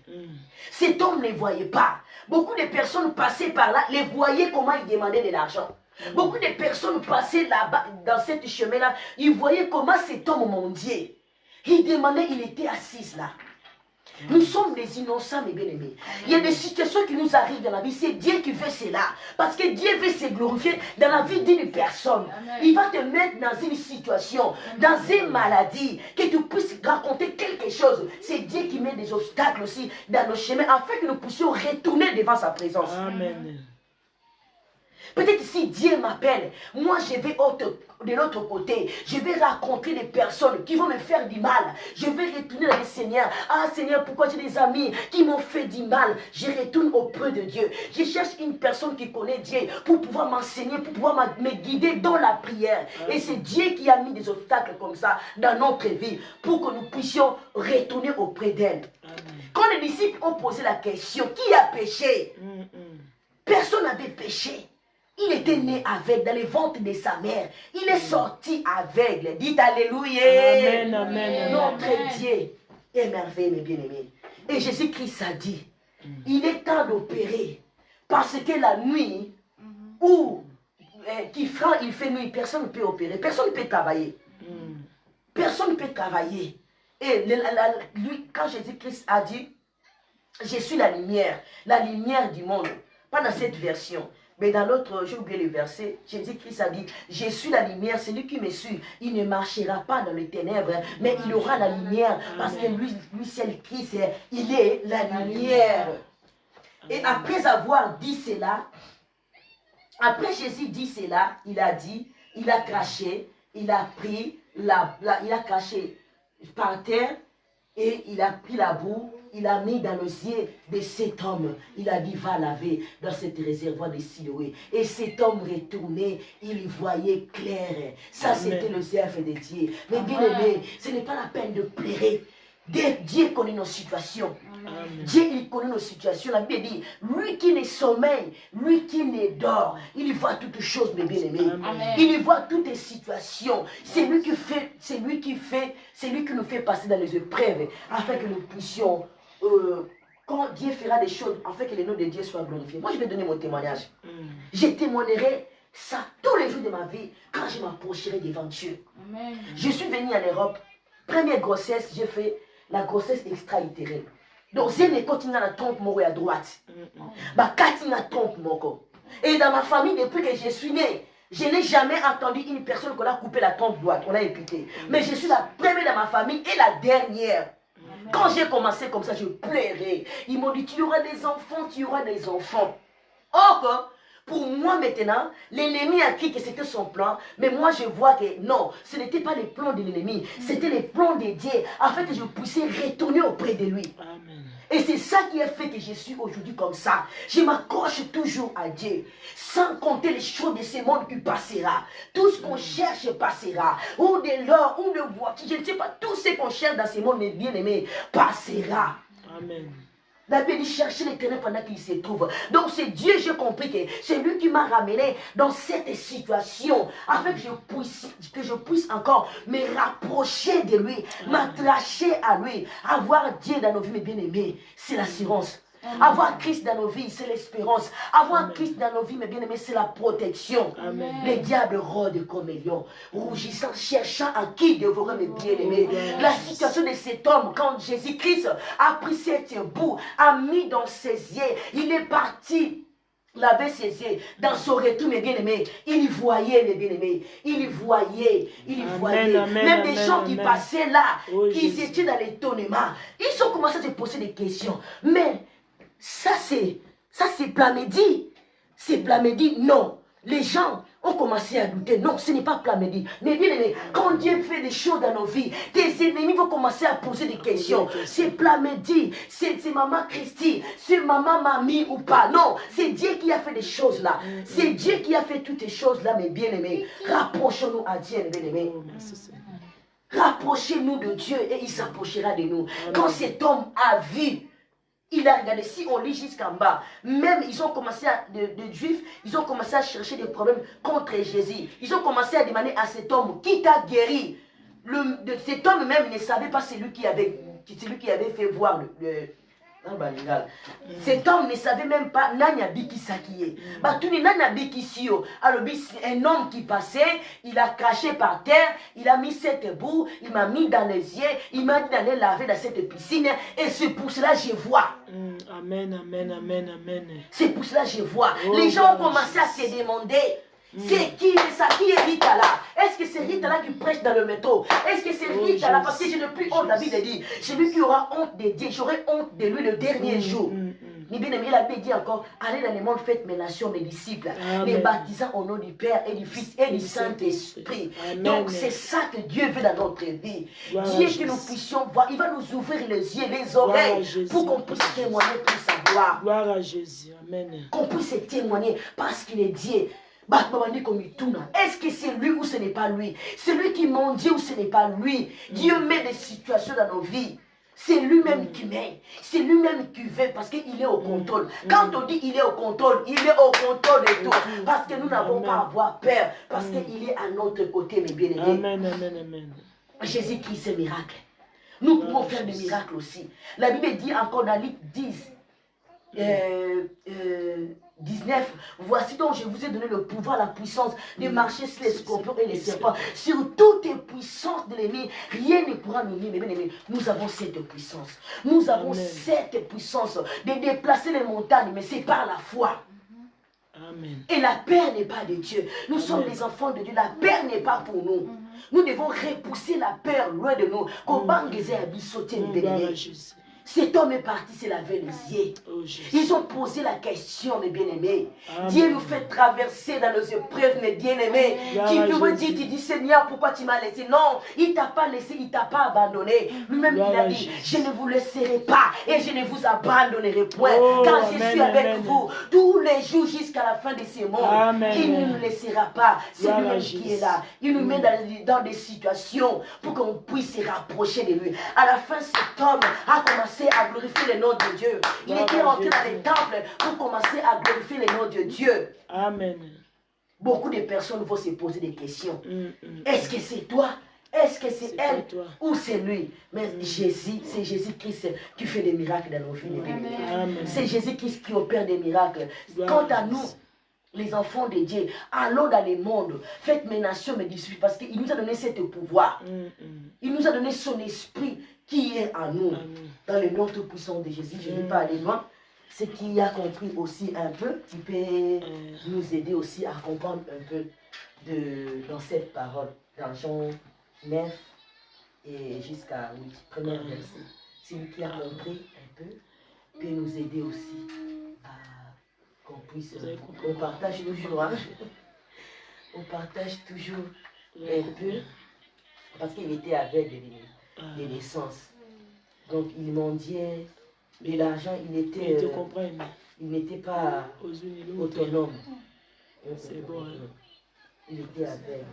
Cet homme ne voyait pas. Beaucoup de personnes passaient par là, les voyaient comment ils demandaient de l'argent. Beaucoup de personnes passaient là-bas, dans ce chemin-là, ils voyaient comment cet homme mendiait. Il demandait, il était assis là. Nous sommes des innocents, mes bien-aimés. Il y a des situations qui nous arrivent dans la vie, c'est Dieu qui fait cela. Parce que Dieu veut se glorifier dans la vie d'une personne. Il va te mettre dans une situation, dans une maladie, que tu puisses raconter quelque chose. C'est Dieu qui met des obstacles aussi dans nos chemins, afin que nous puissions retourner devant sa présence. Amen. Peut-être si Dieu m'appelle, moi je vais de l'autre côté. Je vais rencontrer des personnes qui vont me faire du mal. Je vais retourner dans le Seigneur. Ah Seigneur, pourquoi j'ai des amis qui m'ont fait du mal? Je retourne auprès de Dieu. Je cherche une personne qui connaît Dieu pour pouvoir m'enseigner, pour pouvoir me guider dans la prière. Et c'est Dieu qui a mis des obstacles comme ça dans notre vie pour que nous puissions retourner auprès d'elle. Quand les disciples ont posé la question, qui a péché? Personne n'avait péché. Il était né aveugle dans le ventre de sa mère. Il est sorti aveugle. Dites Alléluia. Amen, amen. Notre Dieu est merveilleux, mes bien-aimés. Et Jésus-Christ a dit, il est temps d'opérer. Parce que la nuit, où il fait nuit, personne ne peut opérer. Personne ne peut travailler. Personne ne peut travailler. Et lui, quand Jésus-Christ a dit, je suis la lumière du monde. Pas dans cette version. Mais dans l'autre, j'ai oublié le verset, Jésus-Christ a dit, je suis la lumière, celui qui me suit, il ne marchera pas dans les ténèbres, mais il aura la lumière, parce que lui c'est le Christ, il est la lumière. Et après avoir dit cela, après Jésus dit cela, il a dit, il a craché, il a pris, il a craché par terre, et il a pris la boue, il a mis dans les yeux de cet homme. Il a dit, va laver dans cette réservoir de Siloé. Et cet homme retourné, il voyait clair. Ça, c'était le œuvre de Dieu. Mais bien aimé, ce n'est pas la peine de pleurer. Dieu connaît nos situations. Amen. Dieu, il connaît nos situations. La Bible dit, lui qui ne sommeille, lui qui ne dort, il voit toutes choses, mes bien-aimés. Il voit toutes les situations. C'est lui qui fait, c'est lui qui nous fait passer dans les épreuves, afin que nous puissions, quand Dieu fera des choses, afin que le nom de Dieu soit glorifié. Moi, je vais donner mon témoignage. Je témoignerai ça tous les jours de ma vie, quand je m'approcherai devant Dieu. Amen. Je suis venue en Europe. Première grossesse, j'ai fait la grossesse extra-utérine. Donc, c'est une école qui a la trompe à droite. Bah, quand a trompe moko. Et dans ma famille, depuis que je suis née, je n'ai jamais entendu une personne qu'on a coupé la trompe droite. On a écouté. Mais je suis la première dans ma famille et la dernière. Quand j'ai commencé comme ça, je pleurais. Ils m'ont dit, tu auras des enfants, tu auras des enfants. Or, pour moi maintenant, l'ennemi a cru que c'était son plan, mais moi je vois que non, ce n'était pas les plans de l'ennemi, c'était les plans de Dieu, afin que je puisse retourner auprès de lui. Amen. Et c'est ça qui a fait que je suis aujourd'hui comme ça. Je m'accroche toujours à Dieu, sans compter les choses de ce monde qui passera. Tout ce qu'on cherche passera. Ou de l'or, ou de voiture, je ne sais pas, tout ce qu'on cherche dans ce monde, mes bien-aimés, passera. Amen. La Bible dit chercher l'éternel pendant qu'il se trouve. Donc c'est Dieu, j'ai compris que c'est lui qui m'a ramené dans cette situation afin que je puisse encore me rapprocher de lui, m'attacher à lui, avoir Dieu dans nos vies, mes bien-aimés. C'est l'assurance. Avoir Christ dans nos vies, c'est l'espérance. Avoir Christ dans nos vies, mes bien-aimés, c'est la protection. Amen. Les diables rôdent comme un lion, rougissant, cherchant à qui dévorer, mes bien-aimés. La situation de cet homme, quand Jésus-Christ a pris cette boue, a mis dans ses yeux, il est parti laver ses yeux. Dans son retour, mes bien-aimés, il voyait, mes bien-aimés, il voyait. Amen, même des gens qui passaient là, qui Jésus. étaient dans l'étonnement, ils ont commencé à se poser des questions. Mais ça c'est Plamédie. C'est Plamédie, non. Les gens ont commencé à douter. Non, ce n'est pas Plamédie. Mais bien aimé, quand Dieu fait des choses dans nos vies, tes ennemis vont commencer à poser des questions. C'est Plamédie, c'est maman Christy, c'est maman Mamie ou pas. Non, c'est Dieu qui a fait des choses là. C'est Dieu qui a fait toutes ces choses là, mes bien-aimés. Rapprochons-nous à Dieu, mes bien-aimés. Oh, merci Seigneur. Rapprochez-nous de Dieu et il s'approchera de nous. Quand cet homme a vu, il a regardé, si on lit jusqu'en bas, même ils ont commencé les Juifs, ils ont commencé à chercher des problèmes contre Jésus. Ils ont commencé à demander à cet homme qui t'a guéri. Cet homme même ne savait pas celui qui avait fait voir cet homme ne savait même pas Nanya Biki Sakiye. Batuni Nanya Biki Sio. Alors, un homme qui passait, il a craché par terre, il a mis cette boue, il m'a mis dans les yeux, il m'a dit d'aller laver dans cette piscine. Et c'est pour cela que je vois. Amen, amen, amen, amen. C'est pour cela que je vois. Les gens ont commencé à se demander. C'est qui ça? Qui est Rita là? Est-ce que c'est Rita là qui prêche dans le métro? Est-ce que c'est Rita là? Parce que je n'ai plus honte, la Bible dit. Celui qui aura honte de Dieu, j'aurai honte de lui le dernier jour. Mais bien aimé, la Bible dit encore, allez dans le monde, faites mes nations, mes disciples, les baptisant au nom du Père et du Fils et du Saint-Esprit. Donc c'est ça que Dieu veut dans notre vie. Dieu que nous puissions voir, il va nous ouvrir les yeux, les oreilles, pour qu'on puisse témoigner pour sa gloire. Gloire à Jésus, amen. Qu'on puisse témoigner parce qu'il est Dieu. Est-ce que c'est lui ou ce n'est pas lui? C'est lui qui mendie ou ce n'est pas lui? Dieu met des situations dans nos vies. C'est lui-même qui met. C'est lui-même qui veut parce qu'il est au contrôle. Quand on dit il est au contrôle, il est au contrôle de tout. Parce que nous n'avons pas à avoir peur. Parce qu'il est à notre côté, mes bien-aimés. Amen, amen, amen. Jésus-Christ, c'est miracle. Nous pouvons faire des miracles aussi. La Bible dit encore dans Luc 19, voici donc je vous ai donné le pouvoir, la puissance de marcher sur les scorpions et les serpents, sur toutes les puissances de l'ennemi, rien ne pourra nous nuire. Nous avons cette puissance, nous avons cette puissance de déplacer les montagnes, mais c'est par la foi. Amen. Et la peur n'est pas de Dieu. Nous sommes les enfants de Dieu. La peur n'est pas pour nous. Nous devons repousser la peur loin de nous. Cet homme est parti se laver les yeux. Ils ont posé la question, mes bien-aimés. Dieu nous fait traverser dans nos épreuves, mes bien-aimés. Tu peux dire, tu dis, Seigneur, pourquoi tu m'as laissé? Non, il ne t'a pas laissé, il ne t'a pas abandonné. Lui-même, il a dit, je ne vous laisserai pas et je ne vous abandonnerai point. Car je suis avec vous tous les jours jusqu'à la fin de ces mondes. Il ne nous laissera pas. C'est lui-même qui est là. Il nous met dans des situations pour qu'on puisse se rapprocher de lui. À la fin, cet homme a commencé à glorifier le nom de Dieu. Il était rentré dans les temples pour commencer à glorifier le nom de Dieu. Amen. Beaucoup de personnes vont se poser des questions. Est-ce que c'est toi? Est-ce que c'est elle? Ou c'est lui? Mais Jésus, c'est Jésus-Christ qui fait des miracles dans nos vies. C'est Jésus-Christ qui opère des miracles. Quant à nous, les enfants de Dieu, allons dans le monde, faites mes nations mes disciples, parce qu'il nous a donné ce pouvoir. Il nous a donné son esprit qui est en nous, dans le nom tout-puissant de Jésus. Je ne vais pas aller loin. Ce qui a compris aussi un peu, qui peut nous aider aussi à comprendre un peu dans cette parole, dans Jean 9 et jusqu'à 8, première verset. Celui qui a compris un peu peut nous aider aussi à qu'on puisse, on partage toujours, hein? On partage toujours un peu, parce qu'il était aveugle de naissance. Donc il mendiait de l'argent, il n'était pas autonome. C'est bon. Hein? Il était aveugle.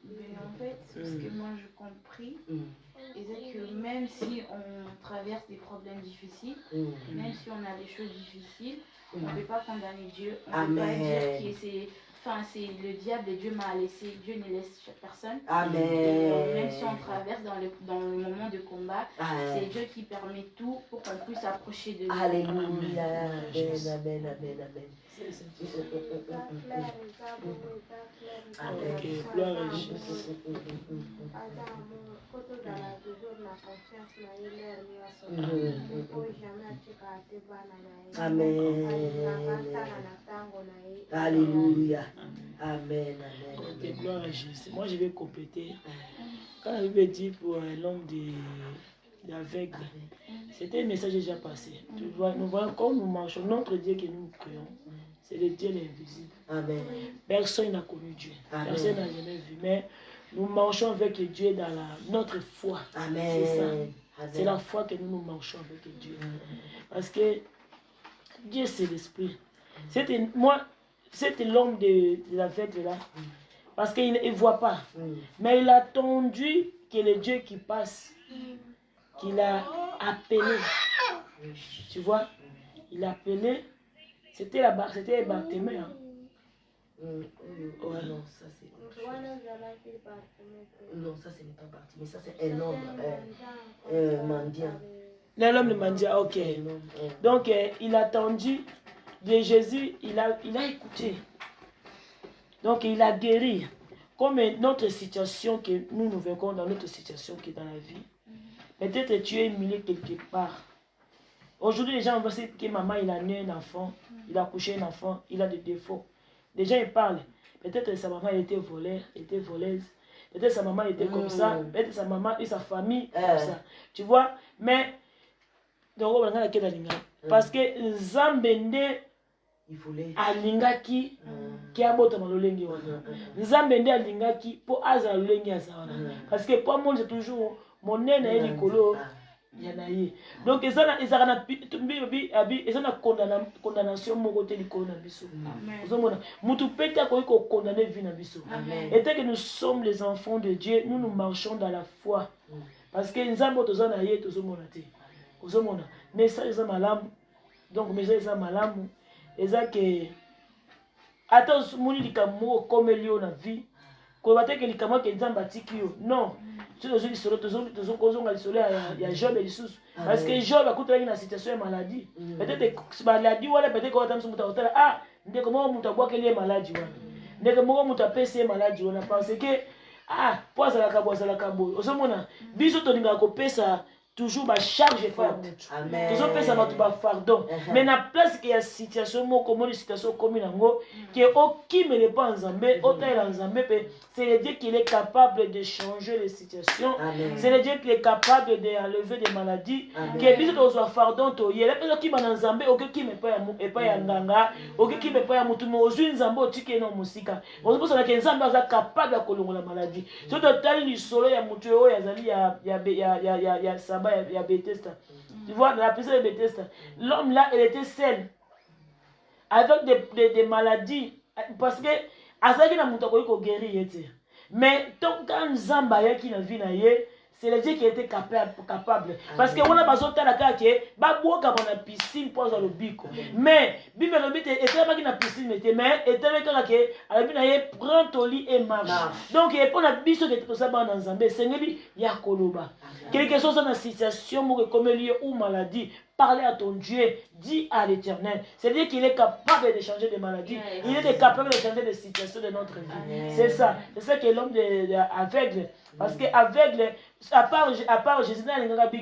Mais en fait, ce que moi j'ai compris, c'est que même si on traverse des problèmes difficiles, même si on a des choses difficiles, on ne peut pas condamner Dieu. On ne peut pas dire que c'est le diable et Dieu m'a laissé, Dieu ne laisse personne. Amen. Même si on traverse dans le moment de combat, c'est Dieu qui permet tout pour qu'on puisse s'approcher de lui. Alléluia. Amen, amen, amen, amen. Alléluia. Amen. Ok, gloire à Jésus. Moi, je vais compléter. Quand la Bible dit pour l'homme d'aveugle, c'était un message déjà passé. Tu vois, nous voyons comme nous marchons. Notre Dieu que nous créons, c'est le Dieu invisible. Amen. Personne n'a connu Dieu. Amen. Personne n'a jamais vu. Mais nous marchons avec Dieu dans notre foi. Amen. C'est ça. C'est la foi que nous marchons avec Dieu. Parce que Dieu, c'est l'esprit. C'était l'homme de l'aveugle là. Parce qu'il ne voit pas. Mais il a attendu que le Dieu qui passe, qu'il a appelé. Tu vois, il a appelé. C'était Bartimée. Hein. Ouais, non, ça c'est autre chose. Non, ça ce n'est pas Bartimée. Ça c'est un homme mendiant. L'homme de mendiant, ok. Donc il a attendu de Jésus, il a écouté. Donc il a guéri. Comme notre situation que nous vivons dans notre situation qui est dans la vie. Peut-être tu es humilié quelque part. Aujourd'hui, les gens vont dire que maman, il a né un enfant, il a couché un enfant, il a des défauts. Les gens, ils parlent. Peut-être sa maman était voleuse. Peut-être sa maman était comme ça. Peut-être sa maman et sa famille comme ça. Tu vois? Mais, parce que Zambende, il voulait alingaki qui a botama lolengi wana. Nzambende alingaki pour azala lolengi azana. Parce que pour moi c'est toujours mon nene et likolo yanaye. Donc ils ont condamnation moko te likolo na biso. Ozomona mutu peta ko condamner vie na biso. Et tant que nous sommes les enfants de Dieu, nous marchons dans la foi. Parce que nzambo tozana ye tozomona te. Ozomona message za malamu. Donc message za malamu. Eza que ata moni likambo comme lion na vie ko bateke likambo ke nzamba tikio non tu dois dire solo tozonga solo ya Job et lisusu parce que Job a coûté une situation de maladie peut-être maladie wala peut-être ko tamsu mutawatala ah ndeko mo mutabwake lié maladie wana ndeko mo mutapese maladie wana parce que ah poza la kabo ozomona biso toninga ko pesa toujours ba charge forte. Toujours pesa ba fardeau. Mais na place qu'il y a situation moko comme une situation comme nango qui aucun me pas en Zambé, autant en Zambé, c'est le Dieu qui est capable de changer les situations. C'est le Dieu qui est capable de enlever des maladies. Qui biso to zo fardeau to yele pesa ki en Zambé, aucun qui me pas ya nganga, aucun qui me pas ya mutu mo zu Nzambe otike no musika. On pense que Nzambe est capable de kolongola maladie. So total ni solo ya mutu o ya zali ya il y a Bethesda. Tu vois, dans la prison de Bethesda, l'homme là, il était seul. Avec des maladies. Parce que, à ça qu'il a monté qu'on guéri. Mais, tant qu'un Zambaya qui n'a vu, c'est le Dieu qui était capable. Parce qu'on a besoin de la carte, baboka dans la piscine pour le bico. Mais, bimé le bite, et tellement qu'il a piscine, mais et tellement qu'il a prend ton lit et marche. Donc, il y a pas de biso de tout ça dans Zambé. C'est lui, il y a Koloba. Quelque chose dans la situation, comme lié ou maladie, parler à ton Dieu, dis à l'Éternel. C'est-à-dire qu'il est capable de changer des maladies, il est capable de changer des situations de notre vie. C'est ça que l'homme aveugle. Parce que aveugle, à part Jésus,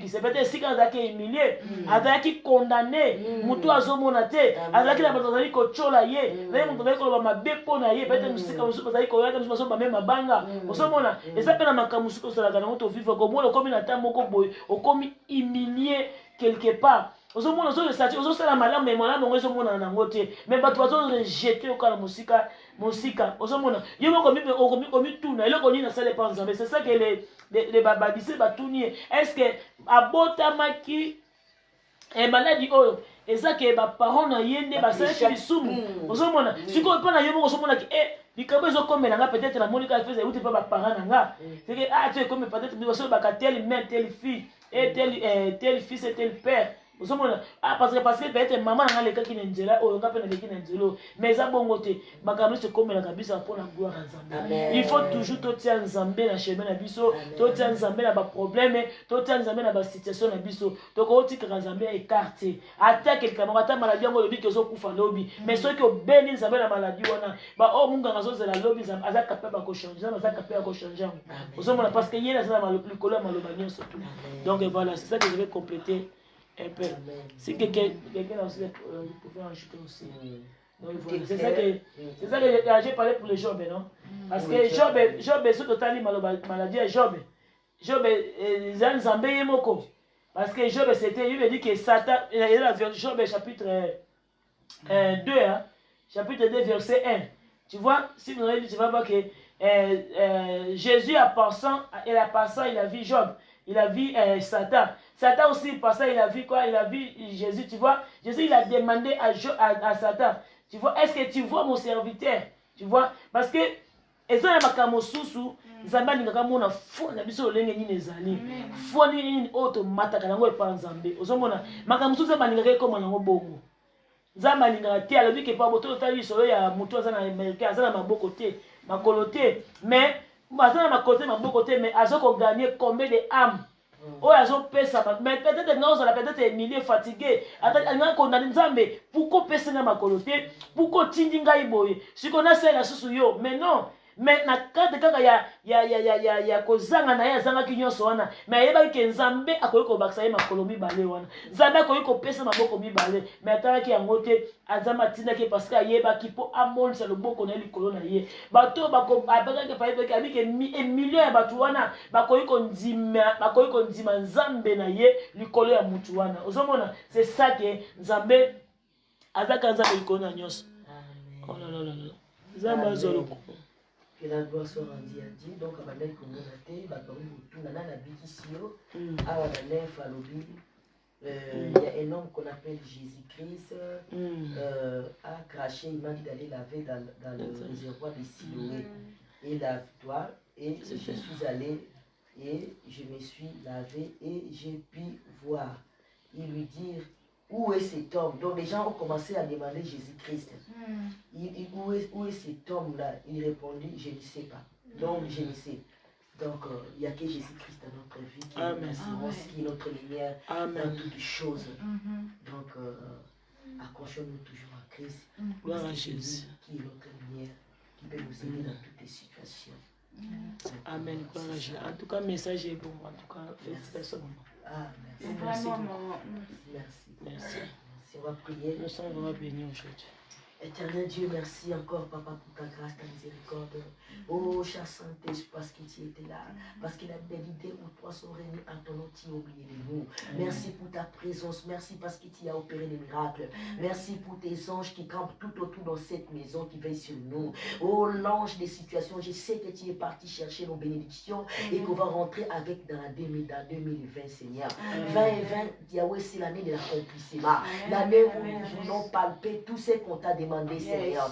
c'est peut-être si quand il est humilié, il est condamné, mutu azomonate, il a batazali ko chola ye, il mutu azali ko ba bepo na ye, peut-être musika musu bazali ko yata musu ba même banga. Osomona, et ça peut na makamusu ko sala kana moto vivre comme moi comme na tamoko boy, o comme humilié quelque part. Osomona osala malamu mais malamu ngo osomona na ngote, mais bato bazo rejeter au kala musika osomona yo moko okomi tuna eloko nini nasala pa nzambe. C'est ça que les babadisi batuni, est-ce que abotamaki maladi oyo eza ke baparent na ye nde basalaki lisumu. Osomona sikoyo mpo na yo moko osomonaki likambo ezokomela nga peut-être namoni kaka feza euti mpa baparent na nga seke tu ekomi peut-être biso baka telle mère telle fille et tel fils et tel père. Parce que peut-être maman n'a pas qui n'enjela ou on a pas qui n'enjelo mais ça bon côté makambo c'est comme la kabisa pour la gloire à Nzambe. Il faut toujours tout tient Nzambe na chemin na biso, tout tient Nzambe na ba problème, tout tient Nzambe na ba situation na biso. Donc on dit que Nzambe est écarté. Attaque quelqu'un ata maladie ngo lobi que zo kufa lobi. Mais ceux qui ont béni Nzambe na maladie wana ba o munga ngazo zela lobi Nzambe aza capable ko changer, aza capable ko changer. Parce que yena ça le plus colère malobagnon surtout. Donc voilà, c'est ça que je vais compléter. Un peu. Si quelqu'un a aussi pouvait ajouter aussi. Donc voilà. C'est ça que j'ai parlé pour le Job, non? Parce que Job est sous total maladie. Job Zambé Moko. Parce que Job c'était, il me dit que Satan, Job chapitre 2, hein, chapitre 2 verset 1. Tu vois, si vous avez dit, tu vas voir que Jésus en passant, il a vu Job, il a vu Satan. Satan aussi, passant, il a vu quoi? Il a vu Jésus, tu vois. Jésus, il a demandé à Satan, tu vois, est-ce que tu vois mon serviteur? Tu vois, parce que, et ça, il y a un susu, Nzambe alingaka mona fo na biso olenge nini ezali. Fo nini oto mataka nango epa Nzambe. Ozomona, makambo susu balingaka ekoma nango bongo. Nzambe alingaka te, alobi ke pa boto tali solo ya mutu aza na Amerika, aza na maboko te, makolo te, mais aza na makolo te, maboko te, mais azoko gagner combien de âmes? Oh, ils ont payé ça, mais peut-être non, on a peut-être milieu fatigué. Attends, condamné Nzambe. Pourquoi payer ça ma coloté? Pourquoi tindinga iboye? Si qu'on a ça la sous yo, mais non. Mais na kade kaka ya kozanga na ya zanga kinyoso wana. Mais yeba ke Nzambe akoyi ko bakisa ye makolo mibale wana. Nzambe akoyi ko pesa maboko mibale. Mais atala ki yangote azama tinda ke parce que yeba ki po amol sa loboko na likolo na ye. Bato bako abaka ke paye ke abike million ya batu wana bakoyi ko ndima Nzambe na ye likolo ya mutu wana. Ozomona c'est ça que Nzambe azaka Nzambe likolo na nyonso. Oh là là là là. Nzambe azoloko. Que la gloire soit rendue à Dieu. Donc, à ma mère, comme on a été, tout nana la bikisio, à la nef, à l'obi. Il y a un homme qu'on appelle Jésus-Christ, a craché, il m'a dit d'aller laver dans le réservoir de Siloé. Et lave-toi, et je suis allé, et je me suis lavé, et j'ai pu voir. Il lui dit, où est cet homme? Donc les gens ont commencé à demander Jésus-Christ. Où est cet homme-là? Il répondit, je ne sais pas. Donc je ne sais. Donc il n'y a que Jésus-Christ dans notre vie qui est notre assurance, qui est notre lumière dans toutes choses. Donc accrochons-nous toujours à Christ. Gloire à Jésus. Qui est notre lumière, qui peut nous aider dans toutes les situations. Amen. Gloire à Jésus. En tout cas, le message est bon. En tout cas, félicitations. Ah, merci. Merci. Merci. Merci. On va prier. Nous sommes vraiment bénis aujourd'hui. Éternel Dieu, merci encore, Papa, pour ta grâce, ta miséricorde. Oh, cher Saint-Esprit, parce que tu étais là. Parce que la belle idée où toi sont réunis en ton nom, tu as oublié de nous. Merci pour ta présence. Merci parce que tu as opéré des miracles. Merci pour tes anges qui campent tout autour dans cette maison, qui veillent sur nous. Oh, l'ange des situations, je sais que tu es parti chercher nos bénédictions et qu'on va rentrer avec dans 2020, Seigneur. 2020, Yahweh, c'est l'année de l'accomplissement. L'année où nous voulons palper tout ce qu'on t'a demandé. demander, Seigneur.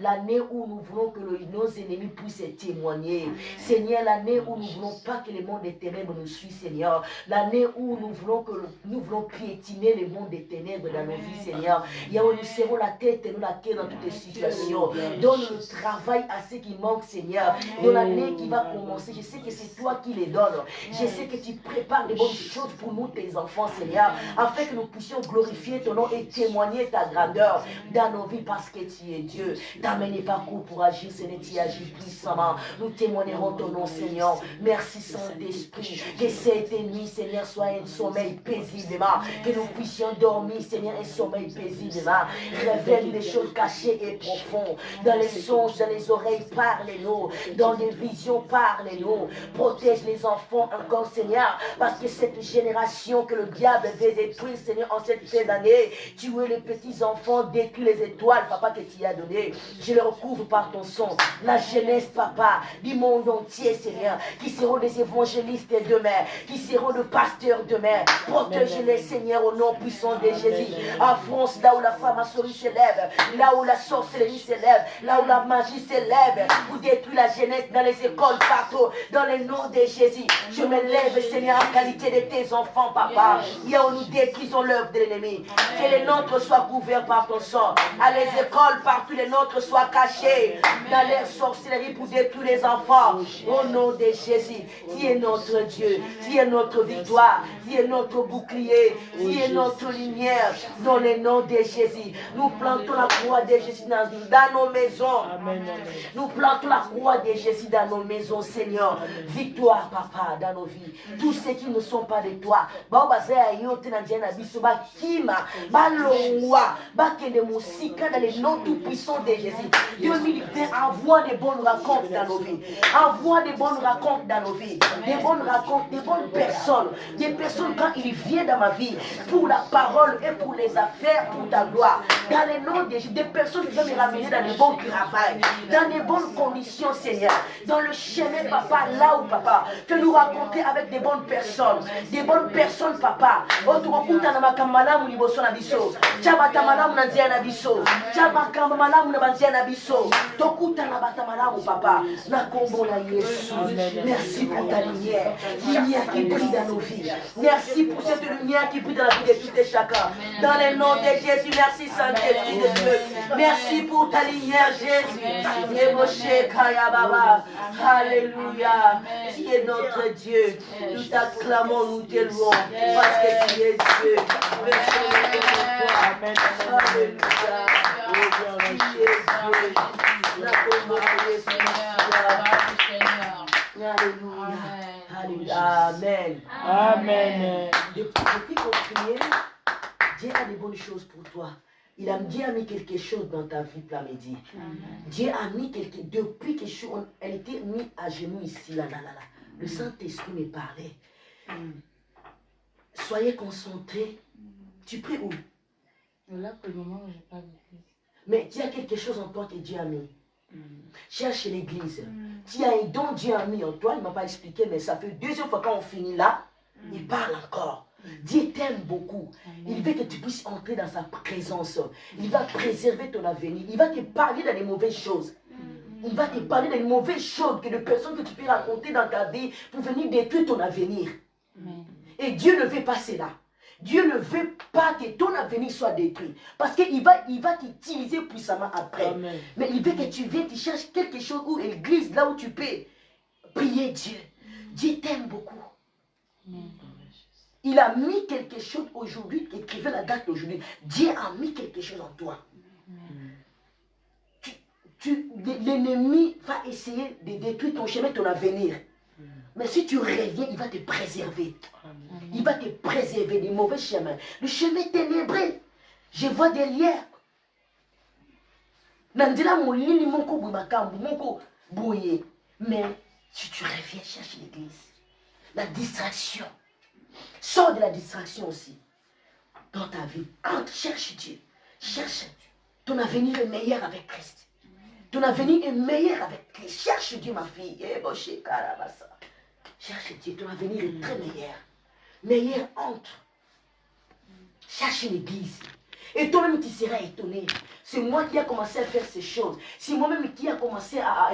L'année où nous voulons que nos ennemis puissent témoigner. Seigneur, l'année où nous ne voulons pas que le monde des ténèbres nous suive, Seigneur. L'année où nous voulons piétiner le monde des ténèbres dans nos vies, Seigneur. Et où nous serrons la tête et nous la tête dans toutes les situations. Donne le travail à ceux qui manquent, Seigneur. Dans l'année qui va commencer, je sais que c'est toi qui les donnes. Je sais que tu prépares de bonnes choses pour nous, tes enfants, Seigneur, afin que nous puissions glorifier ton nom et témoigner ta grandeur dans nos vies parce que tu es Dieu. T'amènes pas court pour agir, Seigneur, tu agis puissamment. Nous témoignerons ton nom, Seigneur. Merci, Saint-Esprit. Que cette nuit, Seigneur, soit un sommeil paisiblement. Que nous puissions dormir, Seigneur, un sommeil paisiblement. Révèle les choses cachées et profondes. Dans les songes, dans les oreilles, parlez-nous. Dans les visions, parlez-nous. Protège les enfants encore, Seigneur, parce que cette génération que le diable veut détruire, Seigneur, en cette fin d'année, tu es les petits enfants, détruis les étoiles, Papa, que tu as donné. Je les recouvre par ton sang. La jeunesse, Papa, du monde entier, Seigneur, qui seront des évangélistes demain, qui seront des pasteurs demain. Protège-les, Seigneur, au nom puissant de Jésus. En France, là où la franc-maçonnerie s'élève, là où la sorcellerie s'élève, là où la magie s'élève, pour détruire la jeunesse dans les écoles, partout, dans le nom de Jésus. Je me lève, Seigneur, en qualité de tes enfants, Papa. Et où nous détruisons l'œuvre de l'ennemi. Que les nôtres soient couverts par ton sang. À les écoles, partout, les nôtres soient cachés dans les sorcelleries pour détruire les enfants. Au nom de Jésus, tu es notre Dieu, tu es notre victoire, tu es notre bouclier, tu es notre lumière. Dans le nom de Jésus, nous plantons la croix de Jésus dans nos maisons. Nous plantons la croix de Jésus dans nos maisons, Seigneur. Victoire, Papa, dans nos vies. Tous ceux qui ne sont pas de toi, dans les noms tout puissants de Jésus. 2020, envoie des bonnes racontes dans nos vies. Envoie des bonnes racontes dans nos vies. Des bonnes racontes, des bonnes personnes. Des personnes quand ils viennent dans ma vie, pour la parole et pour les affaires, pour ta gloire. Dans les noms de Jésus, des personnes qui vont me ramener dans les bons travail, dans les bonnes conditions, Seigneur. Dans le chemin, Papa, là où, Papa, que nous raconter avec des bonnes personnes. Des bonnes personnes, Papa. Otukokuta na makamalamu liboso na biso. Chabata malamu na nzia na biso. Chabaka malamu na banzia na biso. Tokuta na bata malamu, Papa. Na kombo na Yesu. Merci pour ta lumière. Lumière qui brille dans nos vies. Merci pour cette lumière qui brille dans la vie de tout et chacun. Dans le nom de Jésus, merci Saint-Esprit de Dieu. Merci pour ta lumière, Jésus. Ébauché, Kaya Baba. Alléluia. Tu es notre Dieu. Nous t'acclamons, nous t'élouons. Parce que tu es Dieu. Merci pour toi. Amen. Alléluia. Tu es Dieu. La combo de Jésus. Alléluia. Alléluia. Amen. Amen. Depuis qu'on priait, Dieu a des bonnes choses pour toi. Dieu a mis quelque chose dans ta vie, Plamedi. Dieu a mis depuis quelque chose, elle était mise à genoux ici, là. Le Saint-Esprit me parlait. Soyez concentrés. Tu pries où? Là, pour le moment, je n'ai pas d'église. Mais tu as quelque chose en toi que Dieu a mis. Cherche l'église. Tu as un don Dieu a mis en toi. Il ne m'a pas expliqué, mais ça fait deuxième fois quand on finit là, il parle encore. Dieu t'aime beaucoup. Il veut que tu puisses entrer dans sa présence. Il va préserver ton avenir. Il va te parler dans les mauvaises choses. Il va te parler des mauvaises choses, que de personnes que tu peux raconter dans ta vie pour venir détruire ton avenir. Et Dieu ne veut pas cela. Dieu ne veut pas que ton avenir soit détruit. Parce qu'il va t'utiliser puissamment après. Amen. Mais il veut que tu viennes, tu cherches quelque chose où l'église, là où tu peux prier Dieu. Dieu t'aime beaucoup. Il a mis quelque chose aujourd'hui, écrivez la date d'aujourd'hui. Dieu a mis quelque chose en toi. L'ennemi va essayer de détruire ton chemin, ton avenir. Mais si tu reviens, il va te préserver. Il va te préserver des mauvais chemins. Le chemin ténébreux. Je vois derrière. Mais si tu reviens, cherche l'église. La distraction. Sors de la distraction aussi. Dans ta vie. Entre, cherche Dieu. Cherche. Ton avenir est meilleur avec Christ. Ton avenir est meilleur avec Christ. Cherche Dieu, ma fille. Cherche Dieu. Ton avenir est très meilleur. Meilleur entre. Cherche l'église. Et toi-même, tu seras étonné. C'est moi qui a commencé à faire ces choses. C'est moi-même qui a commencé à